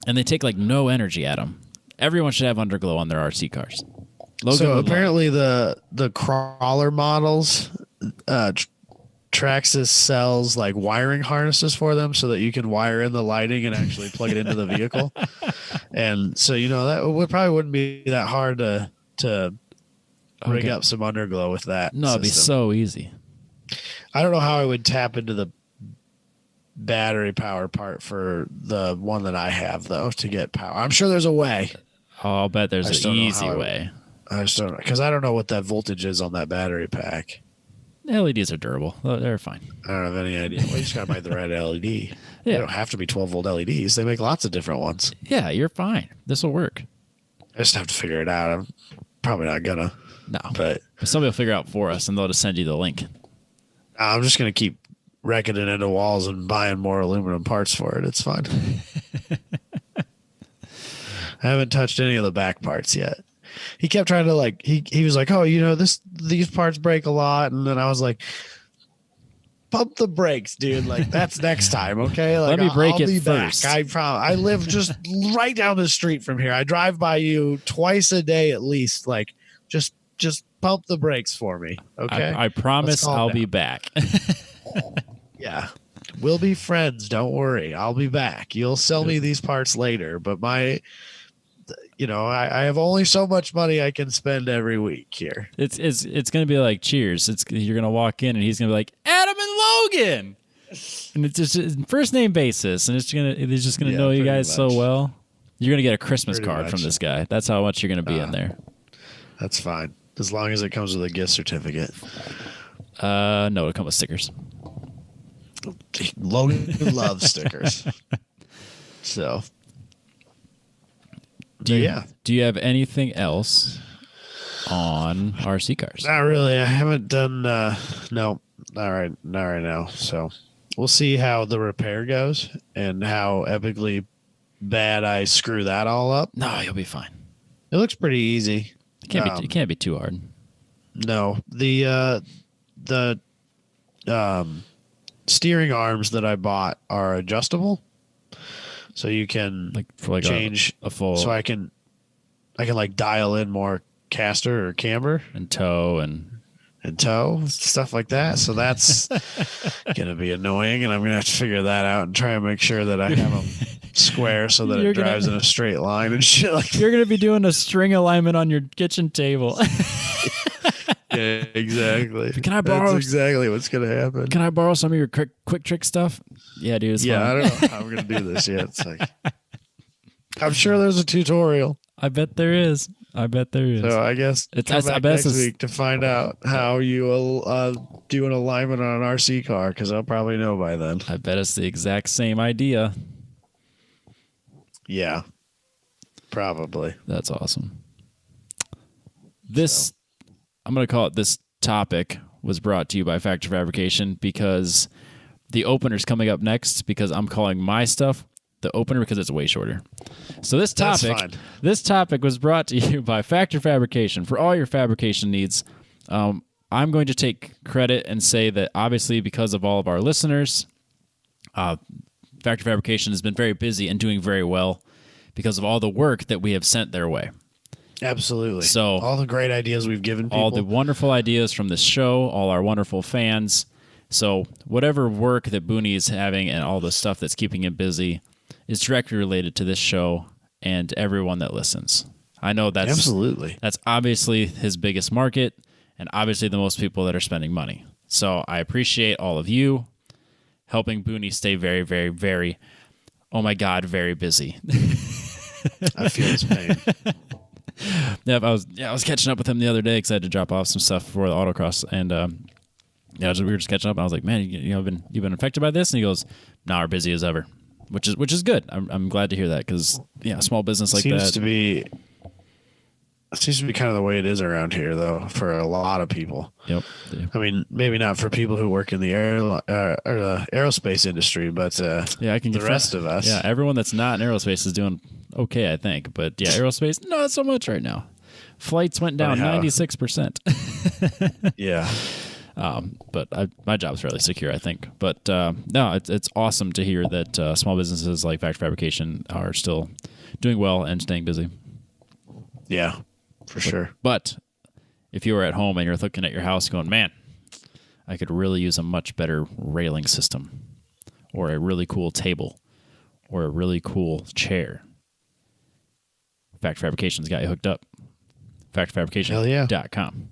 And they take like no energy at them. Everyone should have underglow on their RC cars. Logan so apparently the crawler models, Traxxas sells like wiring harnesses for them so that you can wire in the lighting and actually plug it into the vehicle. And so, that probably wouldn't be that hard to rig up some underglow with that. No, it'd be so easy. I don't know how I would tap into the battery power part for the one that I have, though, to get power. I'm sure there's a way. Oh, I'll bet there's an easy way. I just don't know, because I don't know what that voltage is on that battery pack. LEDs are durable. They're fine. I don't have any idea. Well, you just got to buy the right LED. Yeah. They don't have to be 12-volt LEDs. They make lots of different ones. Yeah, you're fine. This will work. I just have to figure it out. I'm probably not going to. No. But somebody will figure it out for us, and they'll just send you the link. I'm just going to keep wrecking it into walls and buying more aluminum parts for it. It's fine. I haven't touched any of the back parts yet. He kept trying to he was like, oh, these parts break a lot. And then I was like, pump the brakes, dude. Like, that's next time. Okay. Like, let me break I'll it be first. Back. I promise. I live just right down the street from here. I drive by you twice a day at least. Like, just pump the brakes for me. Okay. I promise I'll be back. Yeah. We'll be friends. Don't worry. I'll be back. You'll sell me these parts later, but I have only so much money I can spend every week here. It's going to be like Cheers. You're going to walk in and he's going to be like, Adam and Logan. And it's just first name basis. And he's just going to know you guys so well. You're going to get a Christmas card from this guy. That's how much you're going to be in there. That's fine. As long as it comes with a gift certificate. No, it'll come with stickers. Logan loves stickers. So. Do you have anything else on RC cars? Not really. I haven't done. No, not right now. So we'll see how the repair goes and how epically bad I screw that all up. No, you'll be fine. It looks pretty easy. It can't be too hard. No, the steering arms that I bought are adjustable. So you can change a full. So I can like dial in more caster or camber and tow and and tow, stuff like that. So that's gonna be annoying, and I'm gonna have to figure that out and try and make sure that I have them square so that You're it drives in a straight line and shit like that. You're going to be doing a string alignment on your kitchen table. Yeah, exactly. Can I borrow? That's exactly what's gonna happen. Can I borrow some of your quick trick stuff? Yeah, dude. It's Yeah, fun. I don't know how I'm gonna do this yet. It's like I'm sure there's a tutorial. I bet there is. So I guess It's- come I back bet next it's- week to find out how you do an alignment on an RC car, because I'll probably know by then. I bet it's the exact same idea. Yeah, probably. That's awesome. This, I'm going to call it this topic, was brought to you by Factor Fabrication because the opener's coming up next because I'm calling my stuff the opener because it's way shorter. So this That's topic, fine. this topic was brought to you by Factor Fabrication for all your fabrication needs. I'm going to take credit and say that obviously because of all of our listeners, Factor Fabrication has been very busy and doing very well because of all the work that we have sent their way. Absolutely. So all the great ideas we've given people. all the wonderful ideas from this show, all our wonderful fans. So whatever work that Booney is having and all the stuff that's keeping him busy is directly related to this show and everyone that listens. I know that's Absolutely. that's obviously his biggest market and obviously the most people that are spending money. So I appreciate all of you helping Booney stay very, very, very, oh my God, very busy. I feel his pain. Yeah, I was catching up with him the other day because I had to drop off some stuff for the autocross, and we were just catching up. And I was like, "Man, you've been affected by this?" And he goes, "No, we're busy as ever," which is good. I'm glad to hear that because small business like seems that. It seems to be kind of the way it is around here, though, for a lot of people. Yep. Yeah. I mean, maybe not for people who work in the aerospace industry, but I can the rest of us. Yeah, everyone that's not in aerospace is doing okay, I think. But yeah, aerospace, not so much right now. Flights went down 96%. Yeah. But my job's fairly secure, I think. But no, it's awesome to hear that small businesses like Factor Fabrication are still doing well and staying busy. Yeah, for sure. But if you were at home and you're looking at your house going, man, I could really use a much better railing system or a really cool table or a really cool chair, Factor Fabrication's got you hooked up. FactorFabrication.com.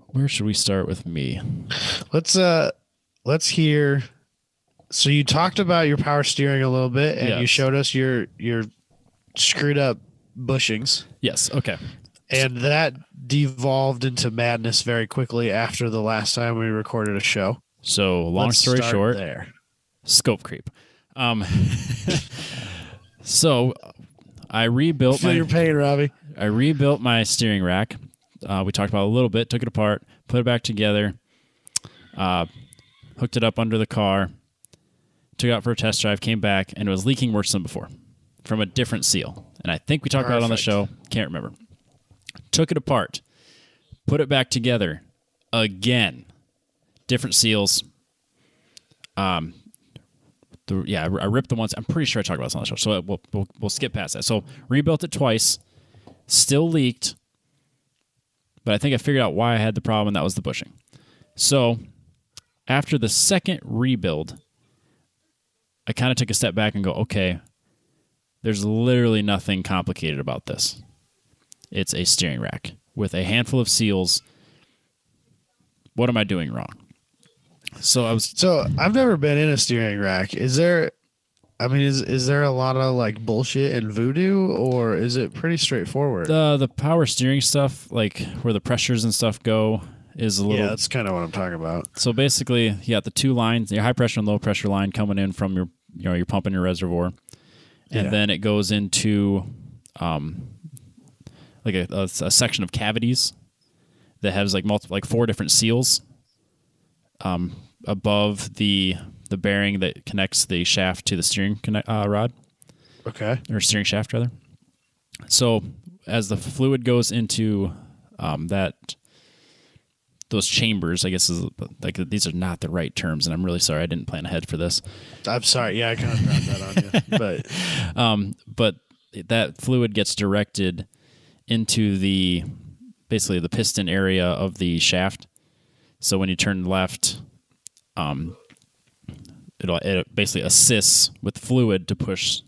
Where should we start with me? Let's hear. So you talked about your power steering a little bit, and you Yes. showed us your screwed up bushings, Yes. Okay. and that devolved into madness very quickly after the last time we recorded a show. So long Let's story start short, there. scope creep. So I rebuilt Feel your pain, Robbie. my steering rack. We talked about it a little bit, took it apart, put it back together, hooked it up under the car, took it out for a test drive, came back, and it was leaking worse than before from a different seal. And I think we talked about it on the Perfect. show. Can't remember. Took it apart, put it back together again. Different seals. I ripped the ones. I'm pretty sure I talked about this on the show, so we'll skip past that. So rebuilt it twice, still leaked, but I think I figured out why I had the problem, and that was the bushing. So after the second rebuild, I kind of took a step back and go, okay, there's literally nothing complicated about this. It's a steering rack with a handful of seals. What am I doing wrong? So I've never been in a steering rack. Is there? I mean, is there a lot of like bullshit and voodoo, or is it pretty straightforward? the power steering stuff, like where the pressures and stuff go, is a little. Yeah, that's kind of what I'm talking about. So basically, you got the two lines, your high pressure and low pressure line coming in from your pump and your reservoir, and Yeah. then it goes into like a section of cavities that has like four different seals above the bearing that connects the shaft to the steering rod, Okay. or steering shaft rather. So as the fluid goes into those chambers, I guess is like, these are not the right terms, and I'm really sorry I didn't plan ahead for this. I'm sorry. Yeah, I kind of dropped that on you, but But that fluid gets directed into the basically the piston area of the shaft. So when you turn left, it basically assists with fluid to push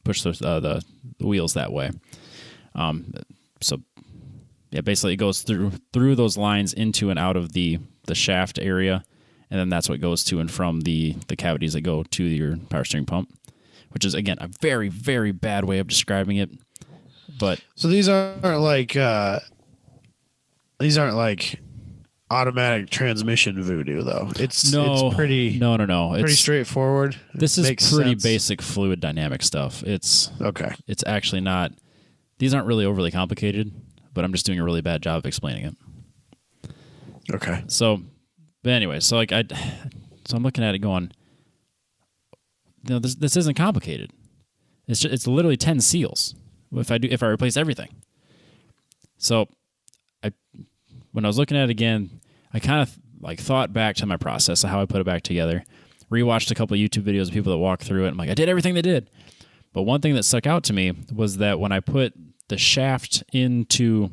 the wheels that way. So yeah, basically it goes through those lines into and out of the shaft area, and then that's what goes to and from the cavities that go to your power steering pump, which is, again, a very, very bad way of describing it. But so these aren't like automatic transmission voodoo, though. It's pretty no. Pretty straightforward. This is pretty basic fluid dynamic stuff. It's actually not. These aren't really overly complicated, but I'm just doing a really bad job of explaining it. Okay. So, but anyway, so I'm looking at it going, this isn't complicated. It's literally 10 seals. If I replace everything. So, when I was looking at it again, I kind of thought back to my process of how I put it back together. Rewatched a couple of YouTube videos of people that walk through it. I'm like, I did everything they did. But one thing that stuck out to me was that when I put the shaft into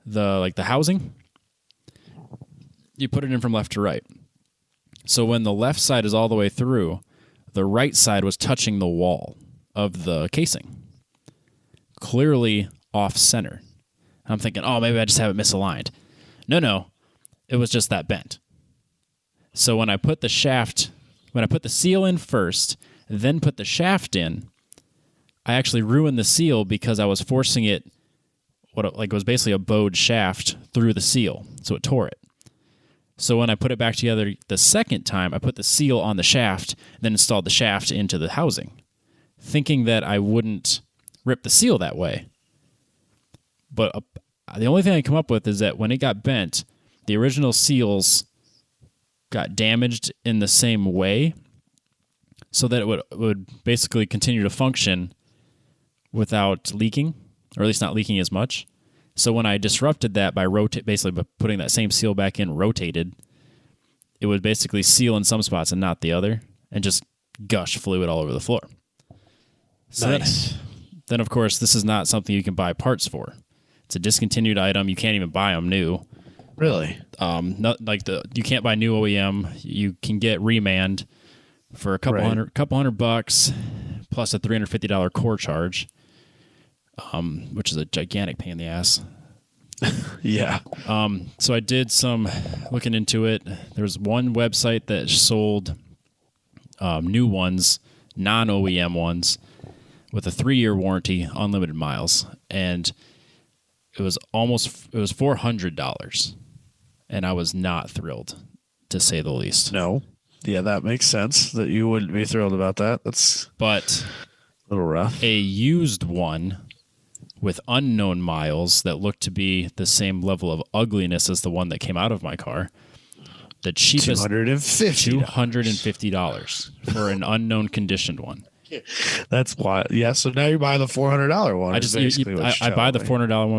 the housing, you put it in from left to right. So when the left side is all the way through, the right side was touching the wall of the casing. Clearly off center. I'm thinking, oh, maybe I just have it misaligned. No, it was just that bent. So when I put the seal in first, then put the shaft in, I actually ruined the seal because I was forcing it, it was basically a bowed shaft through the seal, so it tore it. So when I put it back together the second time, I put the seal on the shaft, then installed the shaft into the housing, thinking that I wouldn't rip the seal that way. But the only thing I come up with is that when it got bent, the original seals got damaged in the same way, so that it would basically continue to function without leaking, or at least not leaking as much. So when I disrupted that by putting that same seal back in rotated, it would basically seal in some spots and not the other, and just gush fluid all over the floor. So nice. Then, of course, this is not something you can buy parts for. It's a discontinued item. You can't even buy them new. Really? You can't buy new OEM. You can get Remand for a couple hundred bucks, plus a $350 core charge, which is a gigantic pain in the ass. Yeah. So I did some looking into it. There was one website that sold new ones, non-OEM ones, with a 3-year warranty, unlimited miles, and it was $400, and I was not thrilled, to say the least. No. Yeah, that makes sense that you wouldn't be thrilled about that. But a little rough. A used one with unknown miles that looked to be the same level of ugliness as the one that came out of my car. The cheapest $250 for an unknown conditioned one. That's why. Yeah. So now you're buying the $400 one. I buy the $400 one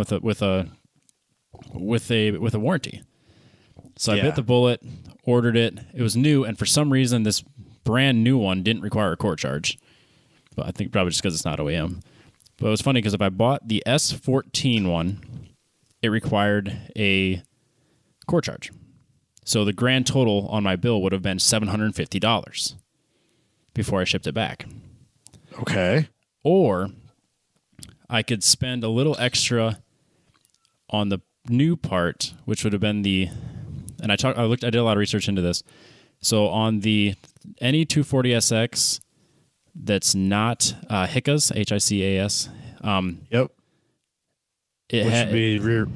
with a warranty. So I bit the bullet, ordered it. It was new, and for some reason, this brand new one didn't require a core charge. But I think probably just because it's not OEM. But it was funny because if I bought the S14 one, it required a core charge. So the grand total on my bill would have been $750 before I shipped it back. Okay. Or I could spend a little extra on the new part, which would have been and I did a lot of research into this. So on the NE240SX, that's not HICAS, HICAS. Yep. Which would be rear.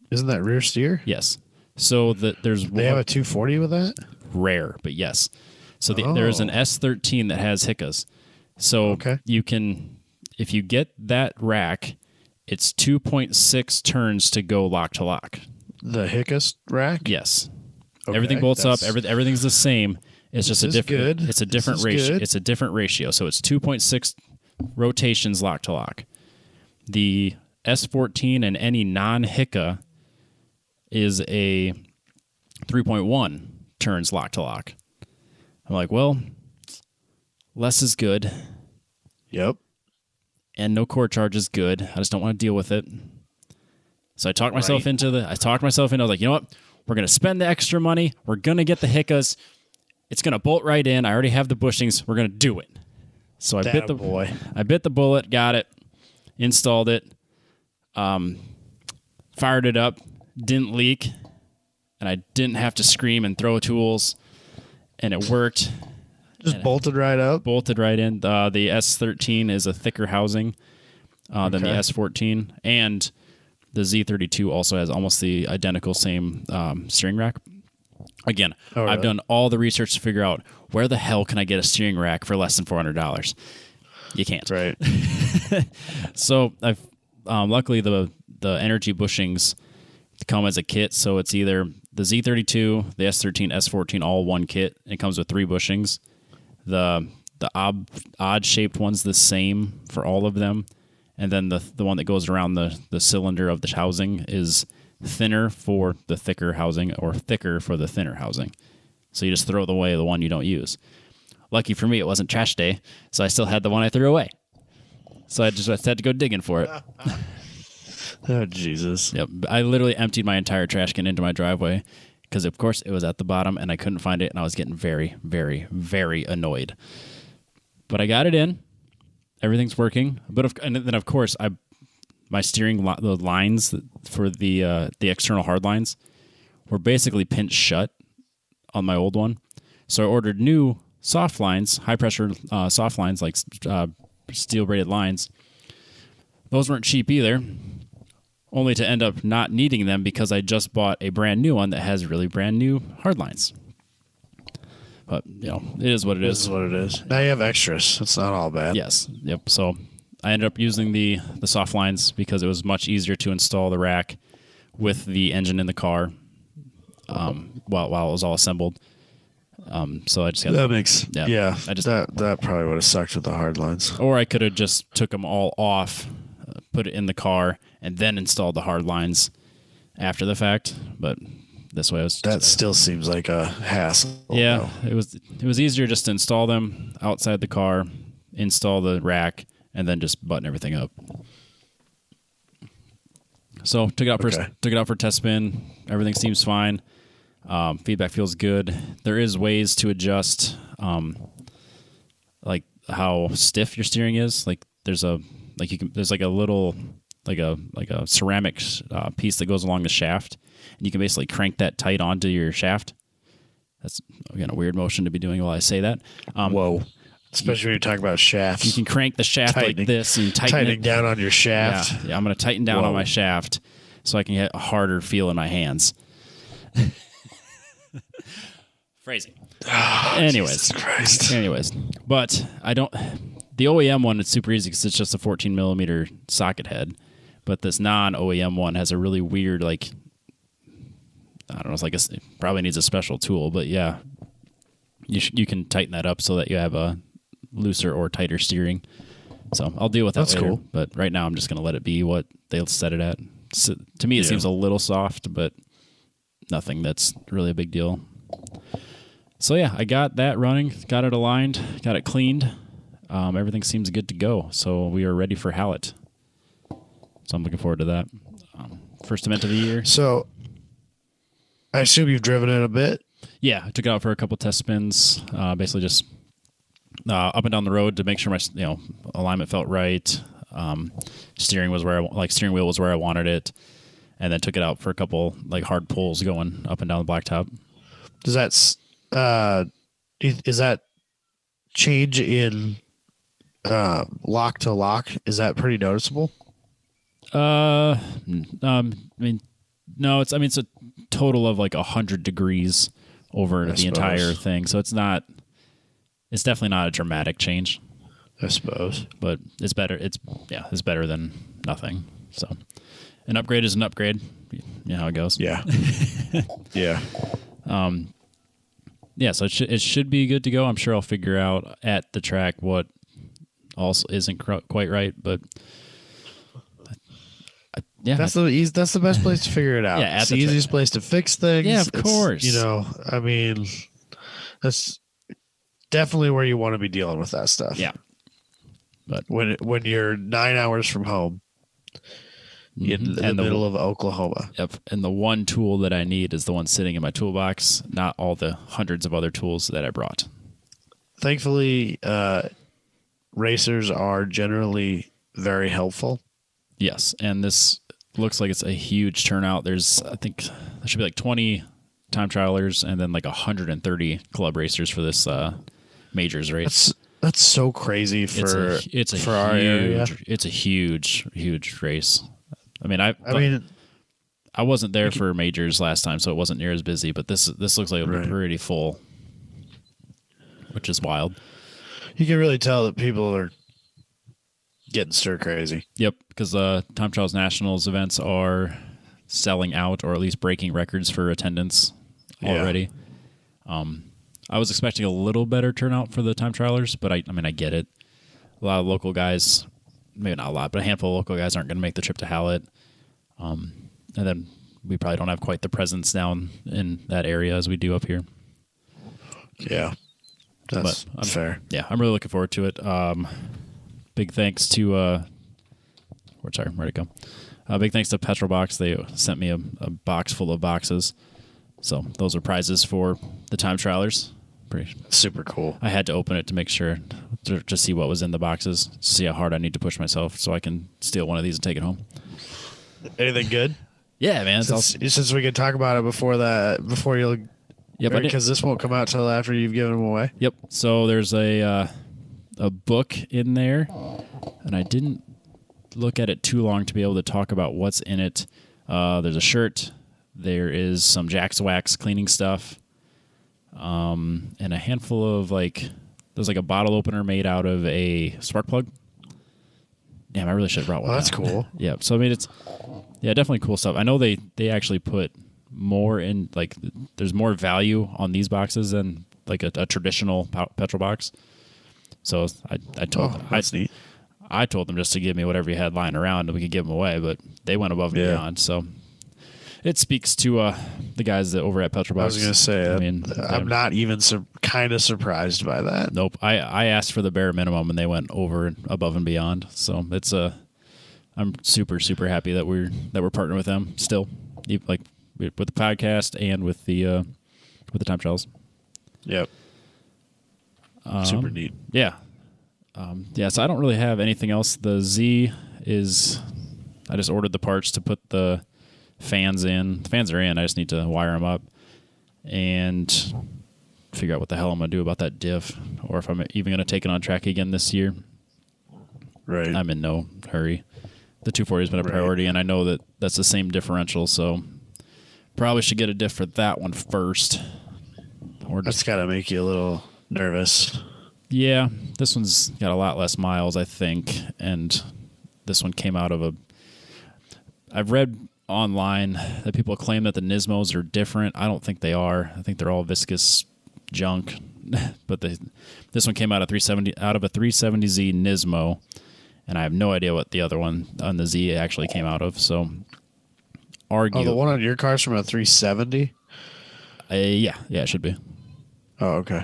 Isn't that rear steer? Yes. So they have a 240 with that? Rare, but yes. So there's an S13 that has HICAS. So you can, if you get that rack, it's 2.6 turns to go lock to lock. The HICAS rack? Yes. Okay, everything bolts up. Everything's the same. It's just a different. It's a different ratio. It's a different ratio. So it's 2.6 rotations lock to lock. The S14 and any non-HICA is a 3.1 turns lock to lock. I'm like, well, less is good. Yep. And no core charge is good. I just don't want to deal with it. So I talked myself into I was like, you know what? We're going to spend the extra money. We're going to get the Hikkas. It's going to bolt right in. I already have the bushings. We're going to do it. So I bit the bullet, got it, installed it, fired it up, didn't leak, and I didn't have to scream and throw tools, and it worked. Just bolted right up? Bolted right in. The S13 is a thicker housing than the S14, and the Z32 also has almost the identical same steering rack. Again, really? I've done all the research to figure out where the hell can I get a steering rack for less than $400. You can't. Right. So I've luckily the energy bushings come as a kit, so it's either the Z32, the S13, S14, all one kit. It comes with 3 bushings. The odd shaped one's the same for all of them, and then the one that goes around the cylinder of the housing is thinner for the thicker housing or thicker for the thinner housing. So you just throw away the one you don't use. Lucky for me, it wasn't trash day, so I still had the one I threw away. So I just had to go digging for it. Oh, Jesus. Yep. I literally emptied my entire trash can into my driveway because, of course, it was at the bottom and I couldn't find it, and I was getting very, very, very annoyed. But I got it in. Everything's working. And then, of course, my steering the lines for the external hard lines were basically pinched shut on my old one. So I ordered new soft lines, high pressure soft lines, like steel braided lines. Those weren't cheap either, only to end up not needing them because I just bought a brand new one that has really brand new hard lines. But, it is what it is. It is what it is. Now you have extras. It's not all bad. Yes. Yep. So I ended up using the soft lines because it was much easier to install the rack with the engine in the car while it was all assembled. So I just got that makes that probably would have sucked with the hard lines. Or I could have just took them all off, put it in the car, and then installed the hard lines after the fact. But this way, that still seems like a hassle. Yeah, though. It was easier just to install them outside the car, install the rack, and then just button everything up. So took it out for test spin. Everything seems fine. Feedback feels good. There is ways to adjust, like how stiff your steering is. Like there's a little ceramic piece that goes along the shaft, and you can basically crank that tight onto your shaft. That's again a weird motion to be doing while I say that. Whoa. Especially when you're talking about shafts. You can crank the shaft like this and tightening down on your shaft. Yeah, I'm going to tighten down on my shaft so I can get a harder feel in my hands. Phrasing. Oh, anyways, but the OEM one is super easy because it's just a 14 millimeter socket head. But this non-OEM one has a really weird, I don't know, it probably needs a special tool, but yeah, you can tighten that up so that you have a looser or tighter steering. So I'll deal with that later. Cool. But right now I'm just going to let it be what they'll set it at. So, to me, it seems a little soft, but nothing that's really a big deal. So yeah, I got that running, got it aligned, got it cleaned. Everything seems good to go. So we are ready for Hallett. So I'm looking forward to that. First event of the year. So I assume you've driven it a bit. Yeah, I took it out for a couple test spins. Basically just up and down the road to make sure my alignment felt right. Steering wheel was where I wanted it, and then took it out for a couple hard pulls going up and down the blacktop. Does that is that change in lock to lock? Is that pretty noticeable? I mean, no. It's a total of 100 degrees over the entire thing, so it's definitely not a dramatic change, I suppose, but it's better. It's better than nothing. So an upgrade is an upgrade. You know how it goes. Yeah. Yeah. Yeah, so it should be good to go. I'm sure I'll figure out at the track what also isn't quite right, but yeah, that's the best place to figure it out. Yeah, it's the easiest place to fix things. Yeah, of course. I mean, that's definitely where you want to be dealing with that stuff. Yeah, but when you're 9 hours from home, in the middle of Oklahoma. Yep. And the one tool that I need is the one sitting in my toolbox, not all the hundreds of other tools that I brought. Thankfully, racers are generally very helpful. Yes. And this looks like it's a huge turnout. I think there should be like 20 time trialers and then like 130 club racers for this majors race. That's so crazy for our area. It's a huge race. I mean, I wasn't there for majors last time, so it wasn't near as busy. But this looks like it'll be pretty full, which is wild. You can really tell that people are getting stir crazy. Yep, because Time Trials Nationals events are selling out, or at least breaking records for attendance already. I was expecting a little better turnout for the time trialers, but I mean, I get it. A lot of local guys, maybe not a lot, but a handful of local guys aren't going to make the trip to Hallett. And then we probably don't have quite the presence down in that area as we do up here. Yeah, that's fair. Yeah, I'm really looking forward to it. Big thanks to where'd it go? Big thanks to Petrolbox. They sent me a box full of boxes. So those are prizes for the time trialers. Pretty super cool. I had to open it to make sure to see what was in the boxes, see how hard I need to push myself so I can steal one of these and take it home. Anything good? Yeah, man. Since we could talk about it before you'll. Yep, because this won't come out till after you've given them away. Yep. So there's a book in there, and I didn't look at it too long to be able to talk about what's in it. There's a shirt. There is some Jack's Wax cleaning stuff, and a handful of there's like a bottle opener made out of a spark plug. Damn, I really should have brought one. Oh, that's cool. Yeah, so I mean, it's definitely cool stuff. I know they actually put more in, there's more value on these boxes than like a traditional petrol box. So I told that's neat. I told them just to give me whatever you had lying around and we could give them away, but they went above and beyond. So it speaks to the guys that over at Petrolbox. I was going to say, I mean, I'm not even kind of surprised by that. Nope. I asked for the bare minimum and they went over and above and beyond. So it's I'm super, super happy that we're partnering with them still, like with the podcast and with the time trials. Yep. Super neat. Yeah. So I don't really have anything else. The Z is, I just ordered the parts to put the fans in. The fans are in. I just need to wire them up and figure out what the hell I'm going to do about that diff, or if I'm even going to take it on track again this year. Right. I'm in no hurry. The 240 has been a priority, and I know that that's the same differential, so probably should get a diff for that one first. Or that's got to make you a little nervous. Yeah, this one's got a lot less miles, I think, and this one came out of I've read online that people claim that the Nismos are different. I don't think they are. I think they're all viscous junk. But this one came out of a 370Z Nismo, and I have no idea what the other one on the Z actually came out of. So, the one on your car's from a 370? Yeah, it should be. Oh, okay.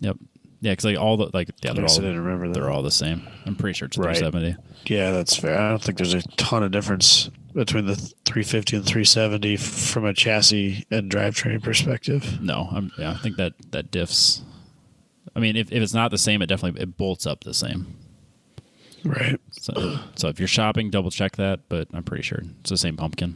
Yep. Yeah, because they're all they're all the same. I'm pretty sure it's 370. Yeah, that's fair. I don't think there's a ton of difference between the 350 and 370 from a chassis and drivetrain perspective. No, I think that diffs. I mean, if it's not the same, it bolts up the same. Right. So if you're shopping, double check that, but I'm pretty sure it's the same pumpkin.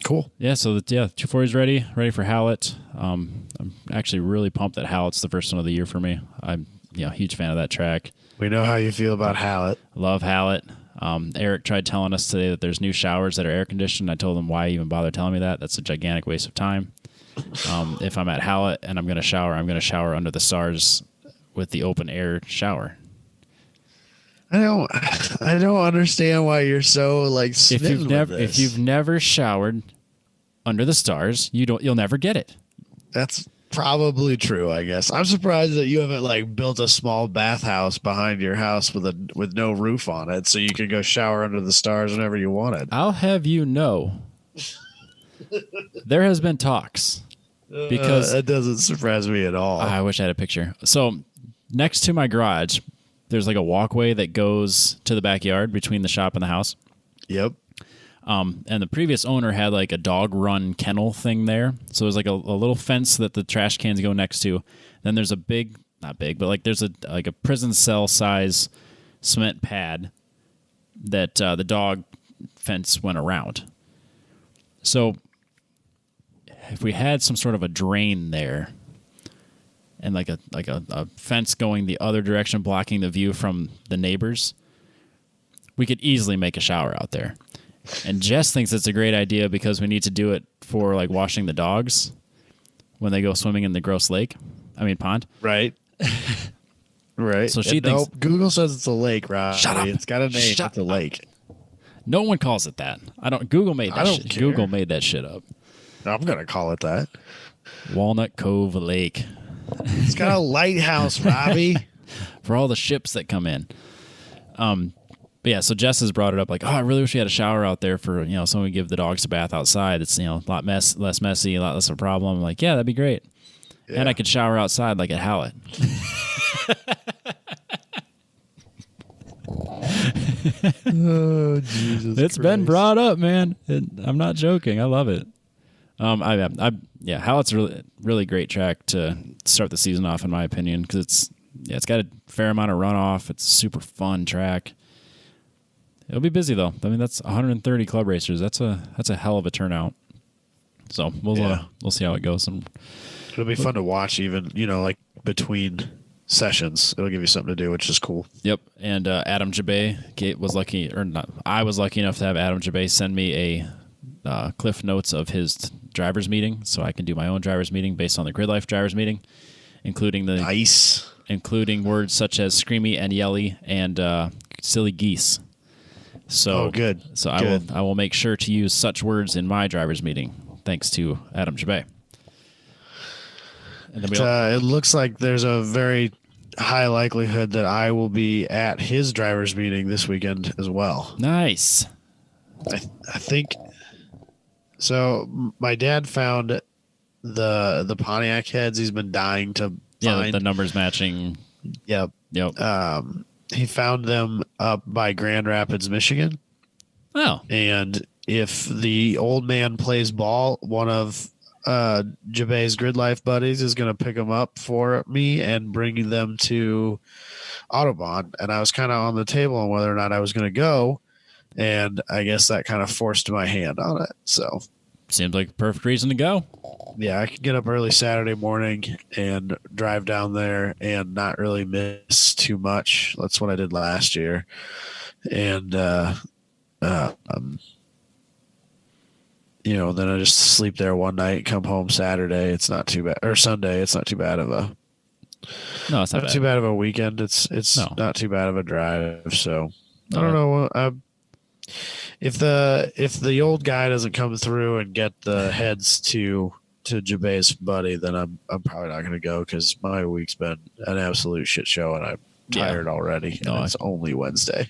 Cool. Yeah, so 240 is ready for Hallett. I'm actually really pumped that Hallett's the first one of the year for me. I'm a huge fan of that track. We know how you feel about Hallett. Love Hallett. Eric tried telling us today that there's new showers that are air conditioned. I told him, why even bother telling me that? That's a gigantic waste of time. If I'm at Hallett and I'm going to shower, I'm going to shower under the stars with the open air shower. I don't understand why you're so smitten with this. If you've never showered under the stars, you'll never get it. That's probably true, I guess. I'm surprised that you haven't built a small bathhouse behind your house with no roof on it, so you could go shower under the stars whenever you wanted. I'll have you know, there has been talks, because that doesn't surprise me at all. I wish I had a picture. So next to my garage, there's like a walkway that goes to the backyard between the shop and the house. Yep. And the previous owner had like a dog run kennel thing there. So there's like a little fence that the trash cans go next to. Then there's a big, not big, but like there's a prison cell size cement pad that the dog fence went around. So if we had some sort of a drain there and like a fence going the other direction, blocking the view from the neighbors, we could easily make a shower out there. And Jess thinks it's a great idea because we need to do it for like washing the dogs when they go swimming in the gross pond. Right. Right. So she thinks Google says it's a lake, Robbie. Shut up. It's got a name. Shut It's a lake. no one calls it that. Google made that I don't shit. care. Google made that shit up. I'm gonna call it that. Walnut Cove Lake. It's got a lighthouse, Robbie. For all the ships that come in. But yeah, so Jess has brought it up like, oh, I really wish we had a shower out there for, someone to give the dogs a bath outside. It's, a lot less messy, a lot less of a problem. I'm like, yeah, that'd be great. Yeah. And I could shower outside like at Howlett. Oh, Jesus It's been brought up, man. I'm not joking. I love it. Howlett's a really great track to start the season off, in my opinion, because it's got a fair amount of runoff. It's a super fun track. It'll be busy though. I mean, that's 130 club racers. That's a hell of a turnout. So we'll see how it goes. And it'll be fun to watch, even like between sessions. It'll give you something to do, which is cool. Yep. And Adam Jabay was lucky, or not? I was lucky enough to have Adam Jabay send me a cliff notes of his driver's meeting, so I can do my own driver's meeting based on the Grid Life driver's meeting, including words such as screamy and yelly and silly geese. So good. So I will make sure to use such words in my driver's meeting, thanks to Adam Jabay. And then it looks like there's a very high likelihood that I will be at his driver's meeting this weekend as well. Nice. I think so. My dad found the Pontiac heads he's been dying to find. The numbers matching. Yep. He found them up by Grand Rapids, Michigan. Oh. And if the old man plays ball, one of Jabay's Grid Life buddies is going to pick them up for me and bring them to Autobahn. And I was kind of on the table on whether or not I was going to go. And I guess that kind of forced my hand on it. So seems like a perfect reason to go. Yeah, I could get up early Saturday morning and drive down there and not really miss too much. That's what I did last year. And, then I just sleep there one night, come home Saturday. It's not too bad. Or Sunday. It's not too bad of a. No, it's not too bad of a weekend. It's not too bad of a drive. So I don't know. If the old guy doesn't come through and get the heads to Jabay's buddy, then I'm probably not going to go because my week's been an absolute shit show and I'm tired already. And it's only Wednesday.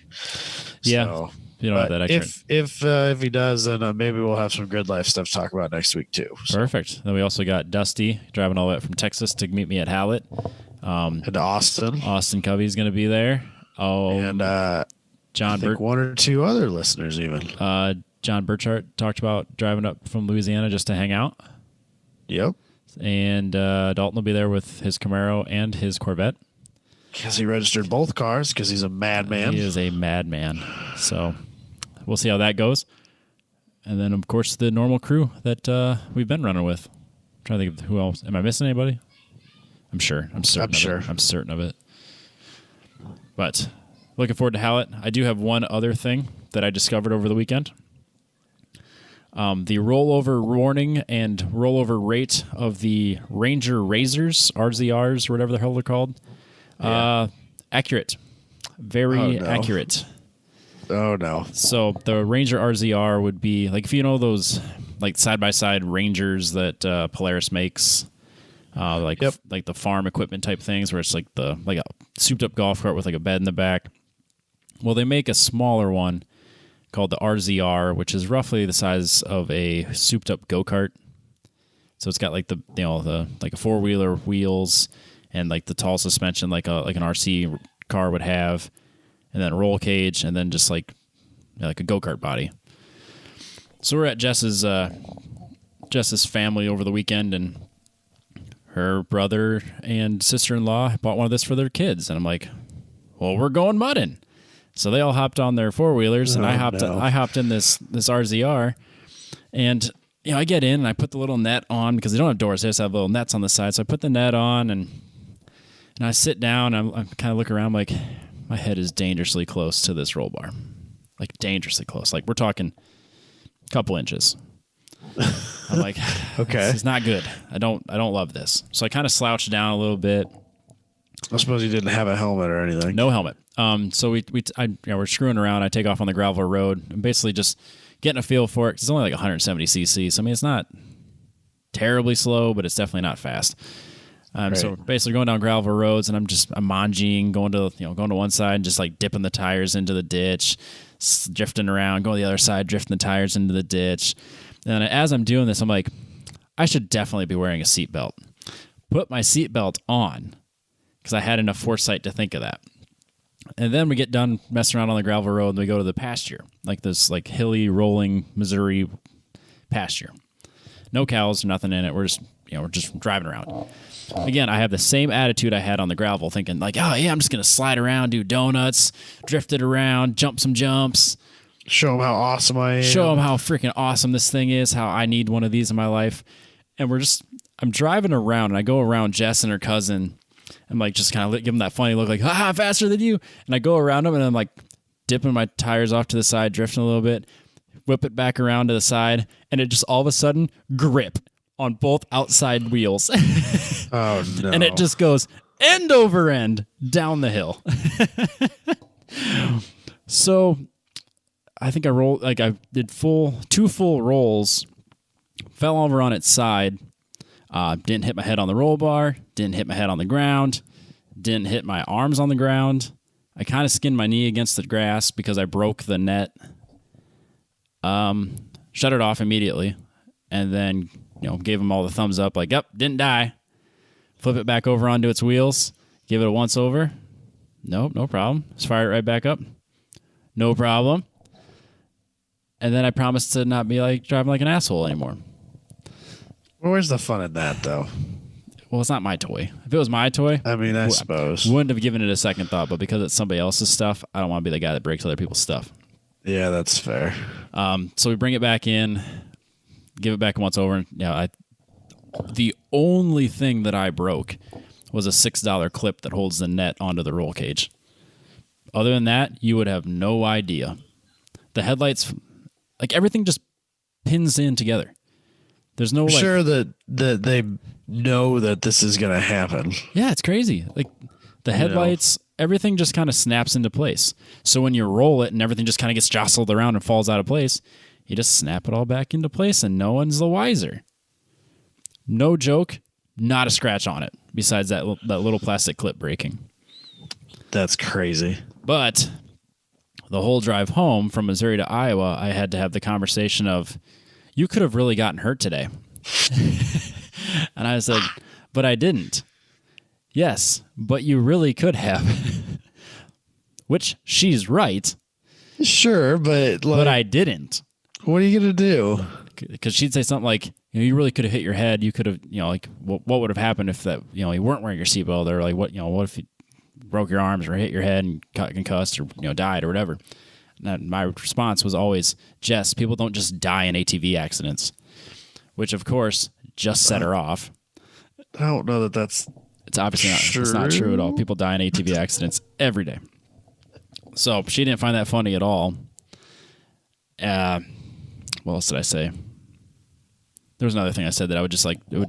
Yeah. So, you don't have that extra. If he does, then maybe we'll have some Grid Life stuff to talk about next week too. So. Perfect. Then we also got Dusty driving all the way up from Texas to meet me at Hallett. And Austin. Austin Covey's going to be there. Oh, and John I think one or two other listeners even. John Burchart talked about driving up from Louisiana just to hang out. Yep. And Dalton will be there with his Camaro and his Corvette. Because he registered both cars because he's a madman. He is a madman. So we'll see how that goes. And then, of course, the normal crew that we've been running with. I'm trying to think of who else. Am I missing anybody? I'm sure. I'm certain of it. But looking forward to Hallett. I do have one other thing that I discovered over the weekend. The rollover warning and rollover rate of the Ranger Razors, RZRs, or whatever the hell they're called. Accurate. Very accurate. Oh, no. So the Ranger RZR would be, like, if you know those, like, side-by-side Rangers that Polaris makes, like the farm equipment type things where it's like a souped-up golf cart with, like, a bed in the back. Well, they make a smaller one called the RZR, which is roughly the size of a souped-up go-kart. So it's got like the like a four-wheeler wheels and like the tall suspension, like an RC car would have, and then a roll cage, and then just like a go-kart body. So we're at Jess's family over the weekend, and her brother and sister-in-law bought one of this for their kids, and I'm like, well, we're going mudding. So they all hopped on their four-wheelers, and I hopped in this RZR, and I get in and I put the little net on because they don't have doors; they just have little nets on the side. So I put the net on, and I sit down. And I kind of look around, like my head is dangerously close to this roll bar, like dangerously close. Like we're talking a couple inches. I'm like, okay, this is not good. I don't love this. So I kind of slouched down a little bit. I suppose you didn't have a helmet or anything. No helmet. So we're screwing around. I take off on the gravel road. I'm basically just getting a feel for it. 'Cause it's only like 170 cc. So I mean, it's not terribly slow, but it's definitely not fast. Right. So basically going down gravel roads, and I'm mangying, going to one side, and just like dipping the tires into the ditch, drifting around, going to the other side, drifting the tires into the ditch. And as I'm doing this, I'm like, I should definitely be wearing a seatbelt. Put my seatbelt on because I had enough foresight to think of that. And then we get done messing around on the gravel road, and we go to the pasture, like this like hilly, rolling Missouri pasture. No cows, nothing in it. We're just driving around. Again, I have the same attitude I had on the gravel, thinking like, oh yeah, I'm just gonna slide around, do donuts, drift it around, jump some jumps. Show them how awesome I am. Show them how freaking awesome this thing is, how I need one of these in my life. And I'm driving around, and I go around Jess and her cousin. I'm like, just kind of give them that funny look, like, ah, faster than you. And I go around them, and I'm like dipping my tires off to the side, drifting a little bit, whip it back around to the side, and it just all of a sudden grip on both outside wheels. Oh, no. And it just goes end over end down the hill. So I think I did two full rolls, fell over on its side, didn't hit my head on the roll bar, didn't hit my head on the ground, didn't hit my arms on the ground. I kind of skinned my knee against the grass because I broke the net. Shut it off immediately, and then gave them all the thumbs up, like, yep, didn't die. Flip it back over onto its wheels, give it a once over. Nope, no problem. Just fire it right back up. No problem. And then I promised to not be like driving like an asshole anymore. Well, where's the fun in that, though? Well, it's not my toy. If it was my toy, I mean, I suppose. Wouldn't have given it a second thought, but because it's somebody else's stuff, I don't want to be the guy that breaks other people's stuff. Yeah, that's fair. So we bring it back in, give it back once over. And, the only thing that I broke was a $6 clip that holds the net onto the roll cage. Other than that, you would have no idea. The headlights, like everything just pins in together. There's no sure that they know that this is going to happen. Yeah, it's crazy. Like the headlights, everything just kind of snaps into place. So when you roll it and everything just kind of gets jostled around and falls out of place, you just snap it all back into place and no one's the wiser. No joke, not a scratch on it besides that little plastic clip breaking. That's crazy. But the whole drive home from Missouri to Iowa, I had to have the conversation of, you could have really gotten hurt today. And I said, but I didn't. Yes, but you really could have. Which she's right. Sure, but I didn't. What are you going to do? Because she'd say something like, you really could have hit your head. You could have, like, what would have happened if that, you weren't wearing your seatbelt, or like, what if you broke your arms or hit your head and got concussed or, died or whatever. And my response was always, Jess, people don't just die in ATV accidents, which of course just set her off. I don't know that that's. It's obviously not. It's not true at all. People die in ATV accidents every day. So she didn't find that funny at all. What else did I say? There was another thing I said that it would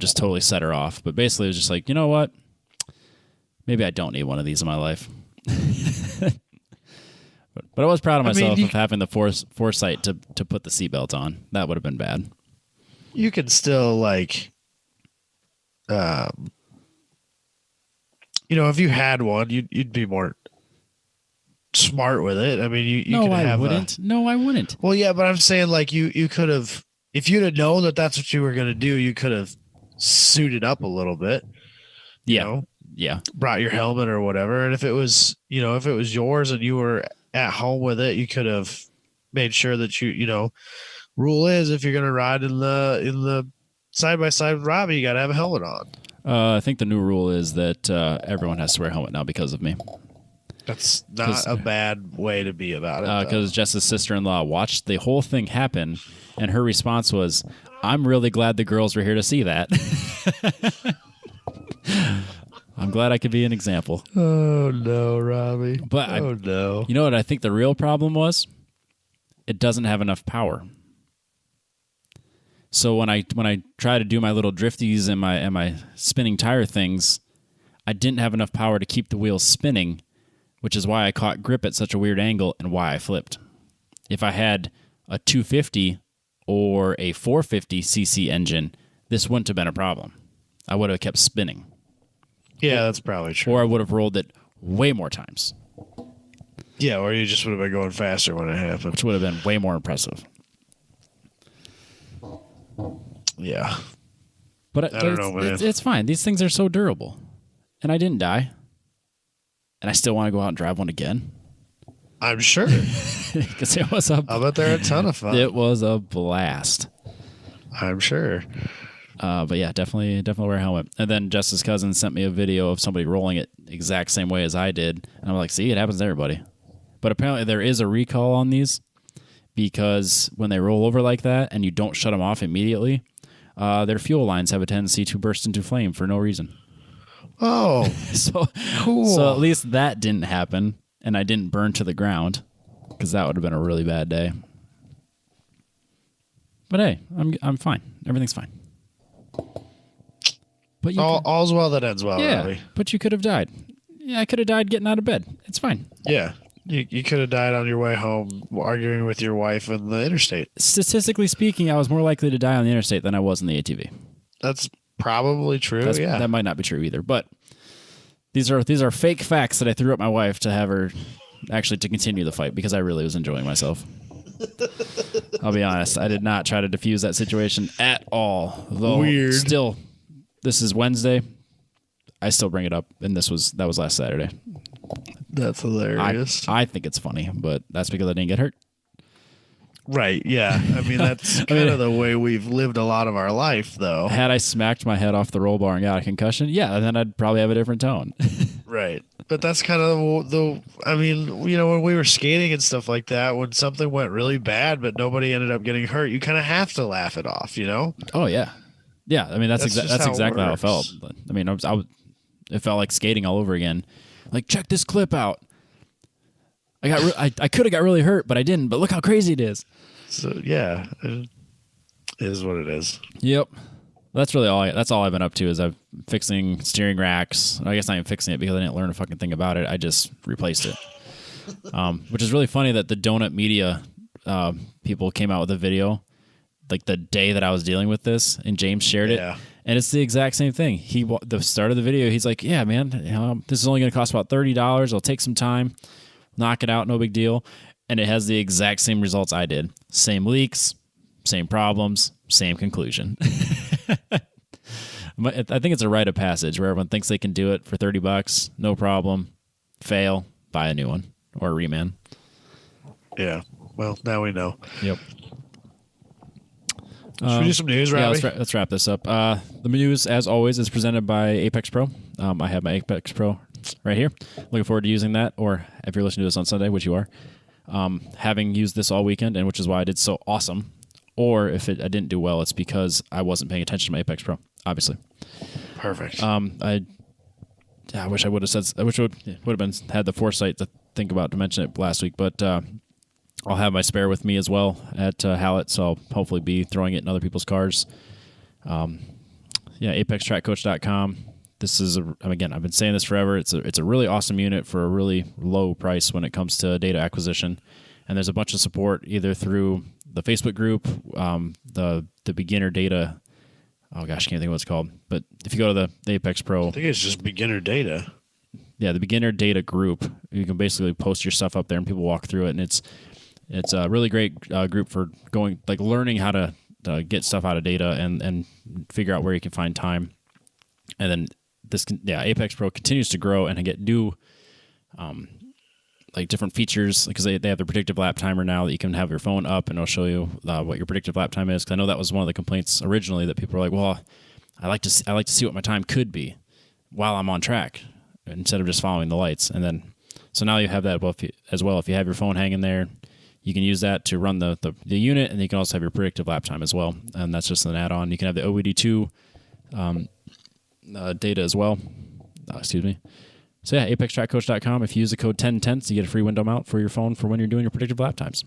just totally set her off. But basically, it was just like, you know what? Maybe I don't need one of these in my life. But I was proud of myself of having the foresight to put the seatbelt on. That would have been bad. You could still if you had one, you'd be more smart with it. I mean, you could have. No, I wouldn't. Well, yeah, but I'm saying you could have, if you'd have known that that's what you were going to do, you could have suited up a little bit. Yeah. Yeah. brought your helmet or whatever. And if it was, if it was yours and you were at home with it, you could have made sure that rule is if you're going to ride in the side by side with Robbie, you got to have a helmet on. I think the new rule is that everyone has to wear a helmet now because of me. That's not a bad way to be about it. Because Jess's sister-in-law watched the whole thing happen, and her response was, "I'm really glad the girls were here to see that." I'm glad I could be an example. Oh no, Robbie! But no! You know what I think the real problem was? It doesn't have enough power. So when I try to do my little drifties and my spinning tire things, I didn't have enough power to keep the wheels spinning, which is why I caught grip at such a weird angle and why I flipped. If I had a 250 or a 450cc engine, this wouldn't have been a problem. I would have kept spinning. Yeah, that's probably true. Or I would have rolled it way more times. Yeah, or you just would have been going faster when it happened. Which would have been way more impressive. Yeah. But I don't know, man. It's fine. These things are so durable. And I didn't die. And I still want to go out and drive one again. I'm sure. Because it was I bet they're a ton of fun. It was a blast. I'm sure. But yeah, definitely wear a helmet. And then Jess's cousin sent me a video of somebody rolling it exact same way as I did. And I'm like, see, it happens to everybody. But apparently there is a recall on these because when they roll over like that and you don't shut them off immediately, their fuel lines have a tendency to burst into flame for no reason. Oh, so cool. So at least that didn't happen, and I didn't burn to the ground because that would have been a really bad day. But hey, I'm fine. Everything's fine. But all's well that ends well. Yeah, Robbie. but you could have died. Yeah, I could have died getting out of bed. It's fine. Yeah, you could have died on your way home arguing with your wife in the interstate. Statistically speaking, I was more likely to die on the interstate than I was in the ATV. That's probably true. Yeah, that might not be true either. But these are fake facts that I threw at my wife to have her actually to continue the fight because I really was enjoying myself. I'll be honest. I did not try to defuse that situation at all. Though weird. Still, this is Wednesday. I still bring it up, and that was last Saturday. That's hilarious. I think it's funny, but that's because I didn't get hurt. Right, yeah. I mean, that's kind of the way we've lived a lot of our life, though. Had I smacked my head off the roll bar and got a concussion, yeah, then I'd probably have a different tone. Right. But that's kind of I mean, when we were skating and stuff like that, when something went really bad but nobody ended up getting hurt, you kind of have to laugh it off, Oh, yeah. Yeah, I mean, that's exactly how it felt. But, I mean, it felt like skating all over again. Like, check this clip out. I could have got really hurt, but I didn't. But look how crazy it is. So yeah, it is what it is. Yep, that's really all. That's all I've been up to is I'm fixing steering racks. I guess not even fixing it because I didn't learn a fucking thing about it. I just replaced it, which is really funny that the Donut Media people came out with a video like the day that I was dealing with this, and James shared it. And it's the exact same thing. The start of the video, he's like, "Yeah, man, this is only going to cost about $30. It'll take some time, knock it out, no big deal." And it has the exact same results I did. Same leaks, same problems, same conclusion. I think it's a rite of passage where everyone thinks they can do it for $30, no problem. Fail, buy a new one or a reman. Yeah. Well, now we know. Yep. Should we do some news, Robbie? Yeah, let's wrap this up. The news, as always, is presented by Apex Pro. I have my Apex Pro right here. Looking forward to using that, or if you're listening to this on Sunday, which you are, having used this all weekend, and which is why I did so awesome. Or if I didn't do well, it's because I wasn't paying attention to my Apex Pro, obviously. Perfect. I wish I would have said. I wish I would have had the foresight to think about to mention it last week, but I'll have my spare with me as well at Hallett, so I'll hopefully be throwing it in other people's cars. ApexTrackCoach.com. This is again, I've been saying this forever. It's a really awesome unit for a really low price when it comes to data acquisition, and there's a bunch of support either through the Facebook group, the beginner data. Oh gosh, I can't think of what it's called. But if you go to the Apex Pro, I think it's just beginner data. Yeah, the beginner data group. You can basically post your stuff up there, and people walk through it, and it's a really great group for learning how to get stuff out of data and figure out where you can find time. And then Apex Pro continues to grow and get new like different features because they have the predictive lap timer now that you can have your phone up and it'll show you what your predictive lap time is. Because I know that was one of the complaints originally that people were like, well, I like to see what my time could be while I'm on track instead of just following the lights. And then so now you have that as well. If you have your phone hanging there, you can use that to run the unit, and you can also have your predictive lap time as well. And that's just an add-on. You can have the OBD2 data as well. Excuse me. So yeah, apextrackcoach.com. If you use the code 10tenths, you get a free window mount for your phone for when you're doing your predictive lap times.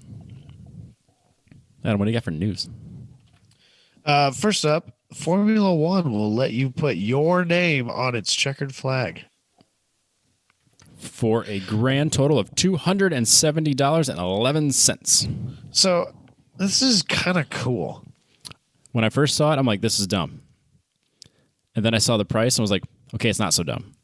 Adam, what do you got for news? First up, Formula One will let you put your name on its checkered flag. For a grand total of $270.11. So this is kind of cool. When I first saw it, I'm like, this is dumb. And then I saw the price and was like, okay, it's not so dumb.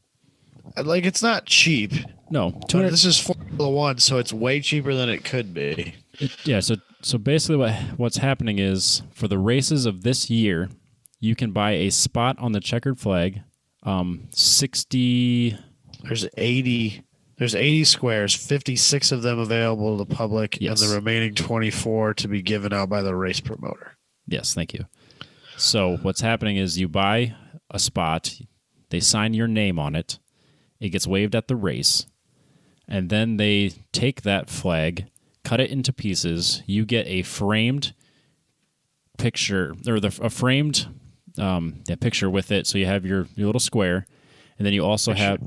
Like, it's not cheap. No, this is Formula One, so it's way cheaper than it could be. Yeah, so basically what's happening is for the races of this year, you can buy a spot on the checkered flag. 60. There's 80 squares, 56 of them available to the public, yes, and the remaining 24 to be given out by the race promoter. Yes, thank you. So what's happening is you buy a spot, they sign your name on it, it gets waved at the race, and then they take that flag, cut it into pieces. You get a framed picture, or a framed picture with it. So you have your little square, and then you also have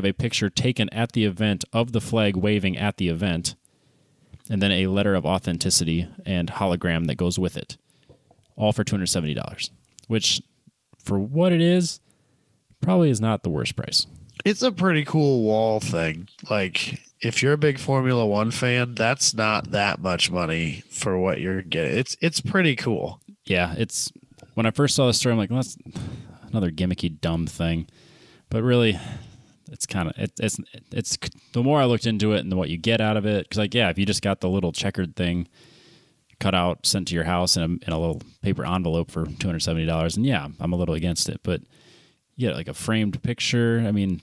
a picture taken at the event of the flag waving at the event, and then a letter of authenticity and hologram that goes with it, all for $270, which for what it is, probably is not the worst price. It's a pretty cool wall thing. Like, if you're a big Formula One fan, that's not that much money for what you're getting. It's pretty cool. Yeah, it's when I first saw the story, I'm like, well, that's another gimmicky, dumb thing. But really, it's kind of it's the more I looked into it and what you get out of it, because like, yeah, if you just got the little checkered thing cut out, sent to your house in a little paper envelope for $270, and yeah, I'm a little against it. But yeah, like a framed picture, I mean,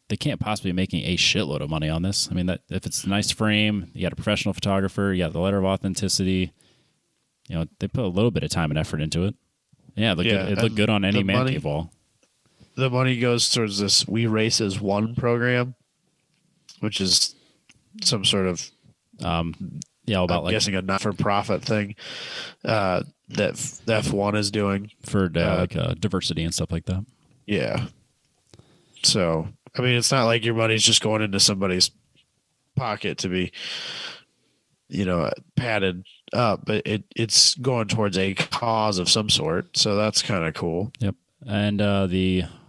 they can't possibly be making a shitload of money on this. I mean, that if it's a nice frame, you got a professional photographer, you got the letter of authenticity, you know, they put a little bit of time and effort into it. Yeah, it looked good on any man cave wall. The money goes towards this We Race as One program, which is some sort of I'm guessing a not-for-profit thing that F1 is doing for diversity and stuff like that. Yeah. So, I mean, it's not like your money's just going into somebody's pocket to be, padded up, but it's going towards a cause of some sort. So that's kind of cool. Yep. And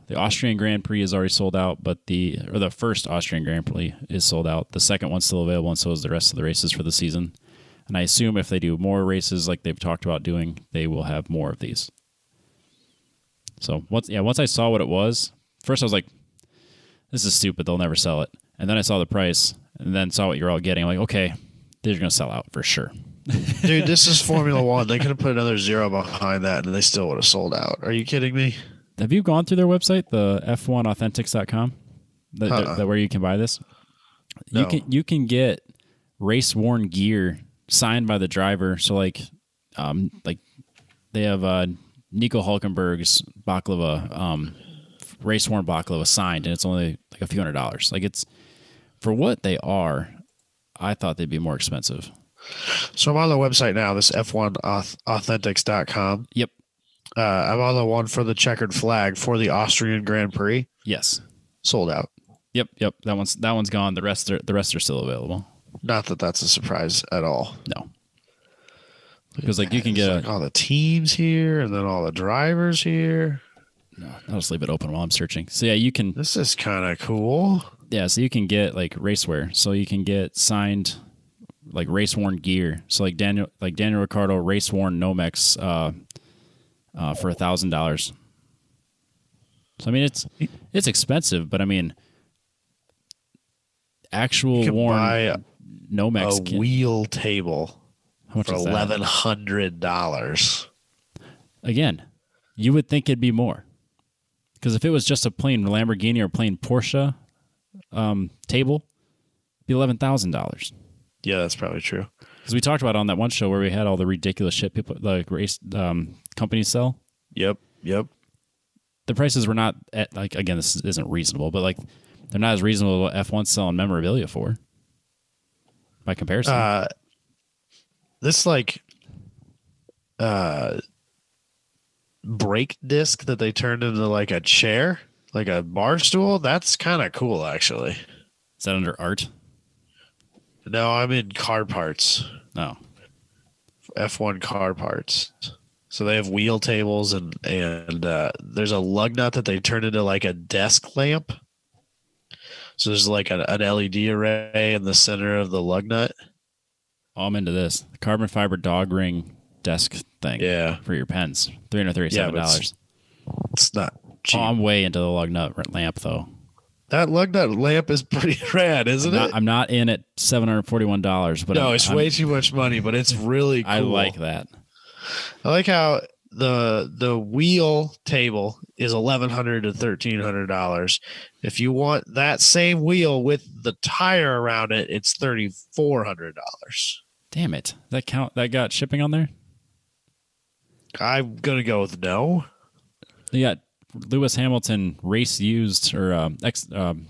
the Austrian Grand Prix is already sold out, but the first Austrian Grand Prix is sold out. The second one's still available, and so is the rest of the races for the season. And I assume if they do more races like they've talked about doing, they will have more of these. So once I saw what it was, first I was like, this is stupid. They'll never sell it. And then I saw the price and then saw what you're all getting. I'm like, okay, they're going to sell out for sure. Dude, this is Formula One. They could have put another zero behind that and they still would have sold out. Are you kidding me? Have you gone through their website, the f1authentics.com, where you can buy this? No. You can get race-worn gear signed by the driver. So like they have Nico Hulkenberg's baklava, race-worn baklava signed, and it's only like a few $100s. Like, it's for what they are. I thought they'd be more expensive. So I'm on the website now, this f1authentics.com. Yep. I'm on the one for the checkered flag for the Austrian Grand Prix. Yes. Sold out. Yep. That one's gone. The rest are still available. Not that that's a surprise at all. No. Because like you can get all the teams here and then all the drivers here. No, I'll just leave it open while I'm searching. So yeah, you can. This is kind of cool. Yeah, so you can get like racewear. So you can get signed like race worn gear. So like Daniel Ricciardo race worn Nomex for $1,000. So I mean it's expensive, but I mean actual worn buy Nomex wheel table how much for is that? $1,100. Again, you would think it'd be more. Because if it was just a plain Lamborghini or plain Porsche table, it'd be $11,000. Yeah, that's probably true. Because we talked about it on that one show where we had all the ridiculous shit people like race companies sell. Yep. The prices were not at, like, again, this isn't reasonable, but like they're not as reasonable as what F1's selling memorabilia for by comparison. This like brake disc that they turned into like a chair, like a bar stool, that's kind of cool actually. Is that under art? No, I'm in car parts. No. F1 car parts. So they have wheel tables and there's a lug nut that they turned into like a desk lamp. So there's like an LED array in the center of the lug nut. Oh, I'm into this. The carbon fiber dog ring desk thing. Yeah. For your pens. $337. It's not cheap. Oh, I'm way into the lug nut lamp though. That lug nut lamp is pretty rad, isn't it? I'm not in at $741, but no, it's way too much money, but it's really cool. I like that. I like how the wheel table is $1,100 to $1,300. If you want that same wheel with the tire around it, it's $3,400. Damn it! That got shipping on there? I'm gonna go with no. You got Lewis Hamilton race used or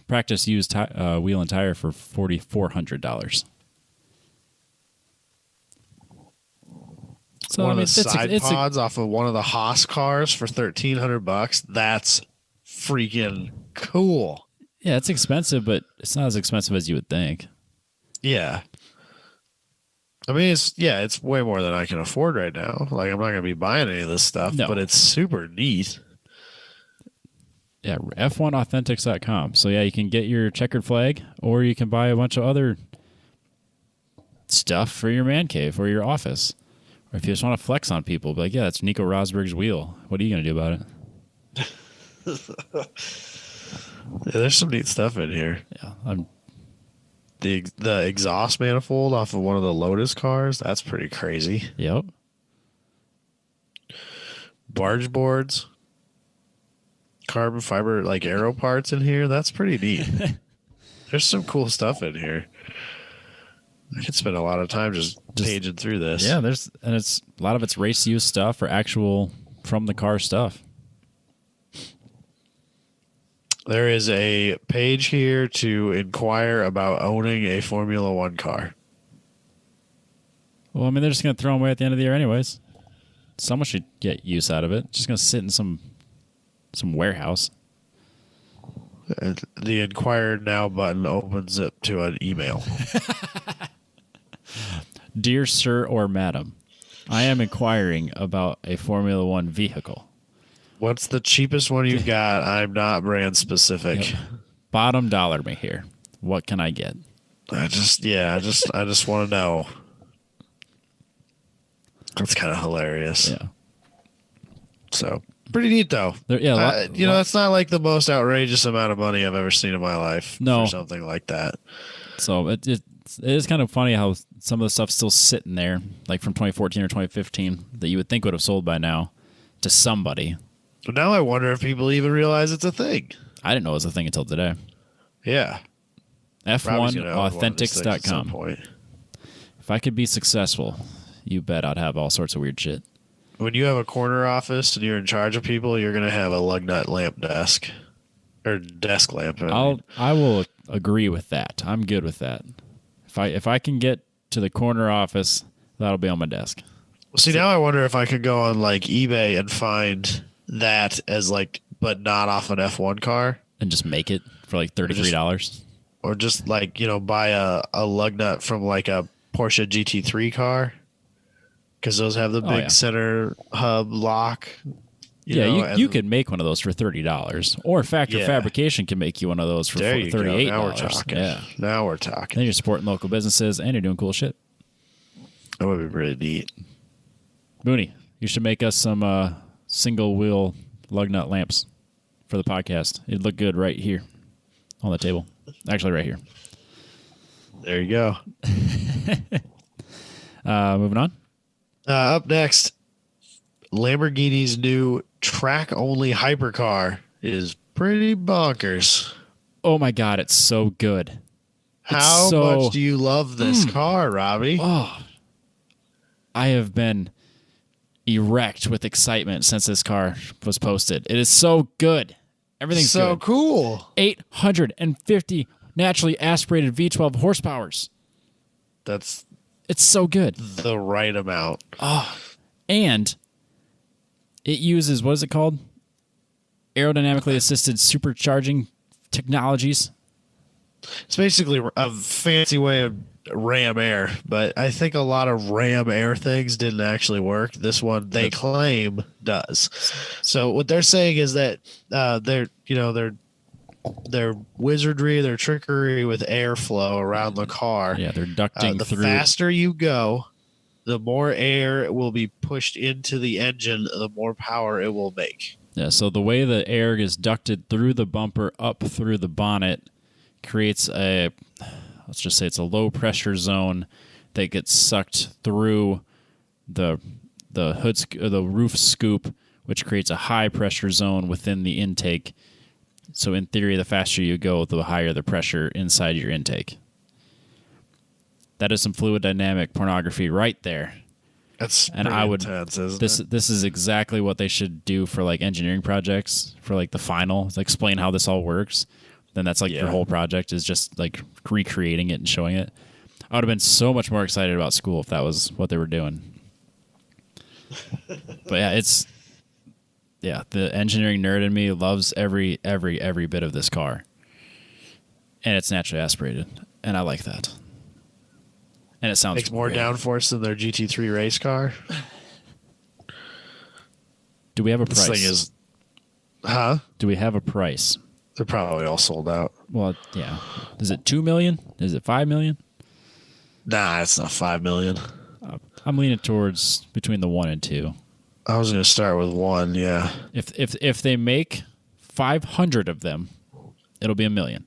practice used wheel and tire for $4,400. So One of the side pods off of one of the Haas cars for $1,300. That's freaking cool. Yeah, it's expensive, but it's not as expensive as you would think. Yeah. I mean, it's way more than I can afford right now. Like, I'm not going to be buying any of this stuff, but it's super neat. Yeah, F1Authentics.com. So, yeah, you can get your checkered flag, or you can buy a bunch of other stuff for your man cave or your office. Or if you just want to flex on people, be like, yeah, that's Nico Rosberg's wheel. What are you going to do about it? Yeah, there's some neat stuff in here. Yeah, the exhaust manifold off of one of the Lotus cars, that's pretty crazy. Yep. Barge boards, carbon fiber like aero parts in here, that's pretty neat. There's some cool stuff in here. I could spend a lot of time just paging through this. Yeah, it's a lot of it's race use stuff or actual from the car stuff. There is a page here to inquire about owning a Formula One car. Well, I mean, they're just going to throw them away at the end of the year anyways. Someone should get use out of it. Just going to sit in some warehouse. And the inquire now button opens up to an email. Dear sir or madam, I am inquiring about a Formula One vehicle. What's the cheapest one you've got? I'm not brand specific. Yep. Bottom dollar me here. What can I get? I just want to know. That's kind of hilarious. Yeah. So pretty neat though. That's not like the most outrageous amount of money I've ever seen in my life. No. For something like that. So it is kind of funny how some of the stuff's still sitting there, like from 2014 or 2015, that you would think would have sold by now to somebody. But now I wonder if people even realize it's a thing. I didn't know it was a thing until today. Yeah. F1Authentics.com. If I could be successful, you bet I'd have all sorts of weird shit. When you have a corner office and you're in charge of people, you're going to have a lug nut lamp desk. Or desk lamp. I will agree with that. I'm good with that. If I can get to the corner office, that'll be on my desk. See, now I wonder if I could go on like eBay and find that as like, but not off an F1 car. And just make it for like $33. Or just like, buy a lug nut from like a Porsche GT3 car. Because those have the big center hub lock. You could make one of those for $30. Or Factor Fabrication can make you one of those for $38. Now we're talking. Yeah. Now we're talking. Then you're supporting local businesses and you're doing cool shit. That would be really neat. Booney, you should make us some single wheel lug nut lamps for the podcast. It'd look good right here on the table. Actually, right here. There you go. Moving on. Up next, Lamborghini's new track-only hypercar is pretty bonkers. Oh my God, it's so good. How so- much do you love this car, Robbie? Oh, I have been erect with excitement since this car was posted. It is so good. Everything's so good. cool. 850 naturally aspirated V12 horsepowers. That's It's so good. the right amount. And it uses, what is it called? Aerodynamically assisted supercharging technologies. It's basically a fancy way of Ram Air, but I think a lot of Ram Air things didn't actually work. This one they claim does. So what they're saying is that their wizardry, their trickery with airflow around the car. Yeah, they're ducting The through. faster you go, the more air will be pushed into the engine, the more power it will make. Yeah, so the way the air is ducted through the bumper up through the bonnet creates a, let's just say it's a low pressure zone that gets sucked through the the roof scoop, which creates a high pressure zone within the intake. So in theory, the faster you go, the higher the pressure inside your intake. That is some fluid dynamic pornography right there. That's And pretty I would intense, isn't it? this is exactly what they should do for like engineering projects for like the final, like explain how this all works. Then that's like your Yeah. whole project is just like recreating it and showing it. I would have been so much more excited about school if that was what they were doing. But yeah, the engineering nerd in me loves every bit of this car. And it's naturally aspirated, and I like that. And it sounds Makes more great. downforce than their GT3 race car. Do we have a This price? thing is, huh? Do we have a price? They're probably all sold out. Well, yeah. Is it 2 million? Is it 5 million? Nah, it's not 5 million. I'm leaning towards between the 1 and 2. I was going to start with 1, yeah. If they make 500 of them, it'll be $1 million.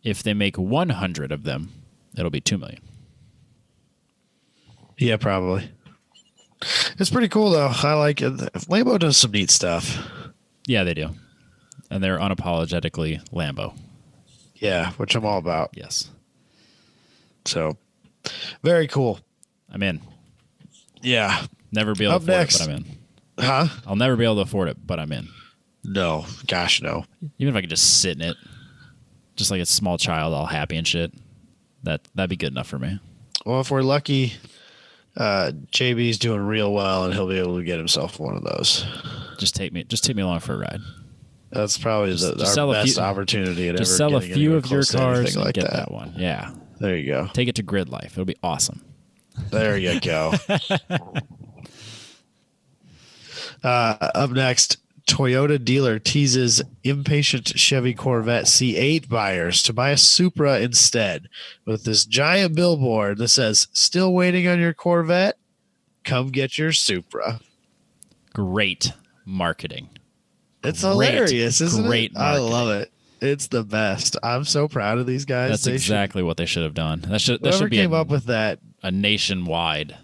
If they make 100 of them, it'll be $2 million. Yeah, probably. It's pretty cool, though. I like it. Lambo does some neat stuff. Yeah, they do. And they're unapologetically Lambo. Yeah, which I'm all about. Yes. So, very cool. I'm in. Yeah. Never be able to Up afford next. it, but I'm in. Huh? I'll never be able to afford it, but I'm in. No. Gosh, no. Even if I could just sit in it, just like a small child, all happy and shit, that'd be good enough for me. Well, if we're lucky, JB's doing real well, and he'll be able to get himself one of those. Just take me along for a ride. That's probably Just our sell a best few- opportunity at Just ever sell a getting few anywhere of your close to cars anything and like get that. that one. Yeah. There you go. Take it to Grid Life. It'll be awesome. There you go. Up next, Toyota dealer teases impatient Chevy Corvette C8 buyers to buy a Supra instead with this giant billboard that says, "Still waiting on your Corvette? Come get your Supra." Great marketing. It's Great, hilarious, isn't great it? I marketing. love it. It's the best. I'm so proud of these guys. That's They exactly what they should have done. That should whoever be came up with that. a nationwide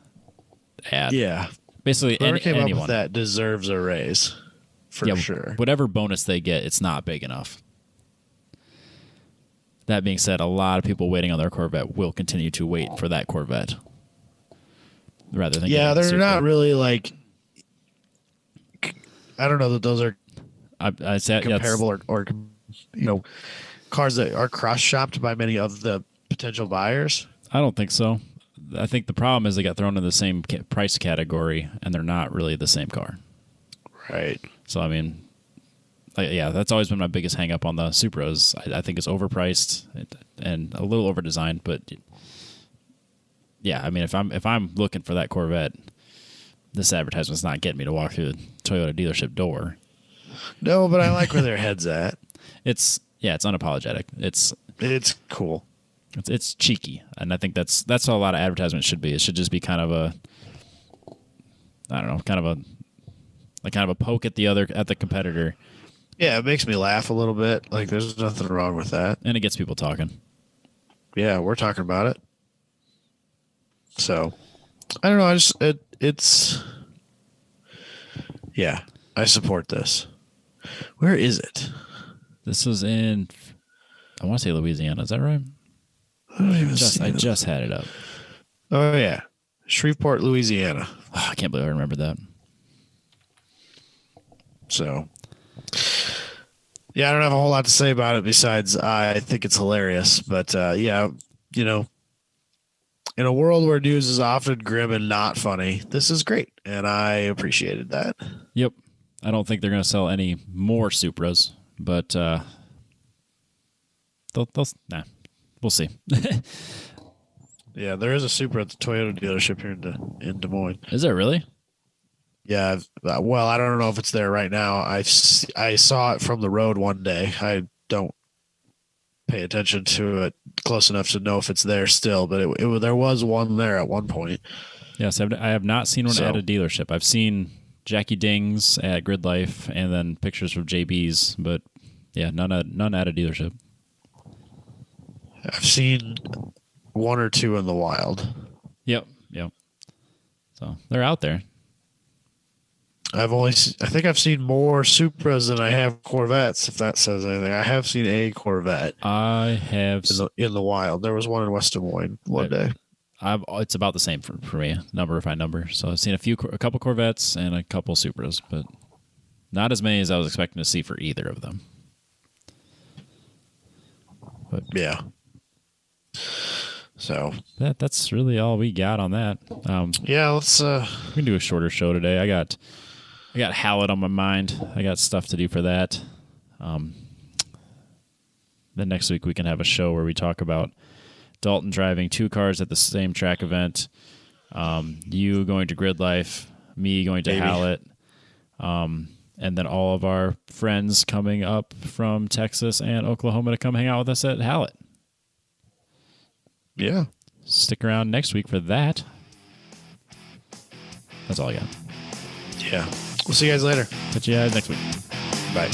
ad. Yeah. Basically, Whoever came up anyone. with that deserves a raise. For Yeah, sure. Whatever bonus they get, it's not big enough. That being said, a lot of people waiting on their Corvette will continue to wait for that Corvette rather than Yeah, getting the they're Supra. not really like. I don't know that those are I'd say that's- comparable or cars that are cross shopped by many of the potential buyers. I don't think so. I think the problem is they got thrown in the same price category, and they're not really the same car. Right. So I mean, yeah, that's always been my biggest hang up on the Supras. I think it's overpriced and a little overdesigned, but yeah, I mean, if I'm looking for that Corvette, this advertisement's not getting me to walk through the Toyota dealership door. No, but I like where their head's at. It's unapologetic. It's cool. it's cheeky, and I think that's how a lot of advertisements should be. It should just be kind of a, I don't know, kind of a poke at the competitor, Yeah, it makes me laugh a little bit. Like there's nothing wrong with that. and it gets people talking. Yeah, we're talking about it. So, I don't know. It's yeah, I support this. Where is it? This was in, I want to say Louisiana. Is that right? I just had it up. Oh yeah, Shreveport, Louisiana. Oh, I can't believe I remembered that. So, yeah, I don't have a whole lot to say about it besides I think it's hilarious. But yeah, you know, in a world where news is often grim and not funny, this is great, and I appreciated that. Yep. I don't think they're going to sell any more Supras, but we'll see. Yeah, there is a Supra at the Toyota dealership here in Des Moines. Is there really? Yeah, well, I don't know if it's there right now. I saw it from the road one day. I don't pay attention to it close enough to know if it's there still, but there was one there at one point. Yes, I have not seen one at a dealership. I've seen Jackie Ding's at Grid Life and then pictures of JB's, but yeah, none at a dealership. I've seen one or two in the wild. Yep. So they're out there. I think I've seen more Supras than I have Corvettes, if that says anything. I have seen a Corvette. I have in the wild. There was one in West Des Moines one day. It's about the same for me, number by number. So I've seen a couple Corvettes and a couple Supras, but not as many as I was expecting to see for either of them. But yeah. So that's really all we got on that. Yeah, let's we can do a shorter show today. I got Hallett on my mind. I got stuff to do for that. Then next week we can have a show where we talk about Dalton driving 2 cars at the same track event. You going to Grid Life, me going to Hallett, and then all of our friends coming up from Texas and Oklahoma to come hang out with us at Hallett. Yeah. Stick around next week for that. That's all I got. Yeah. We'll see you guys later. Catch you guys next week. Bye.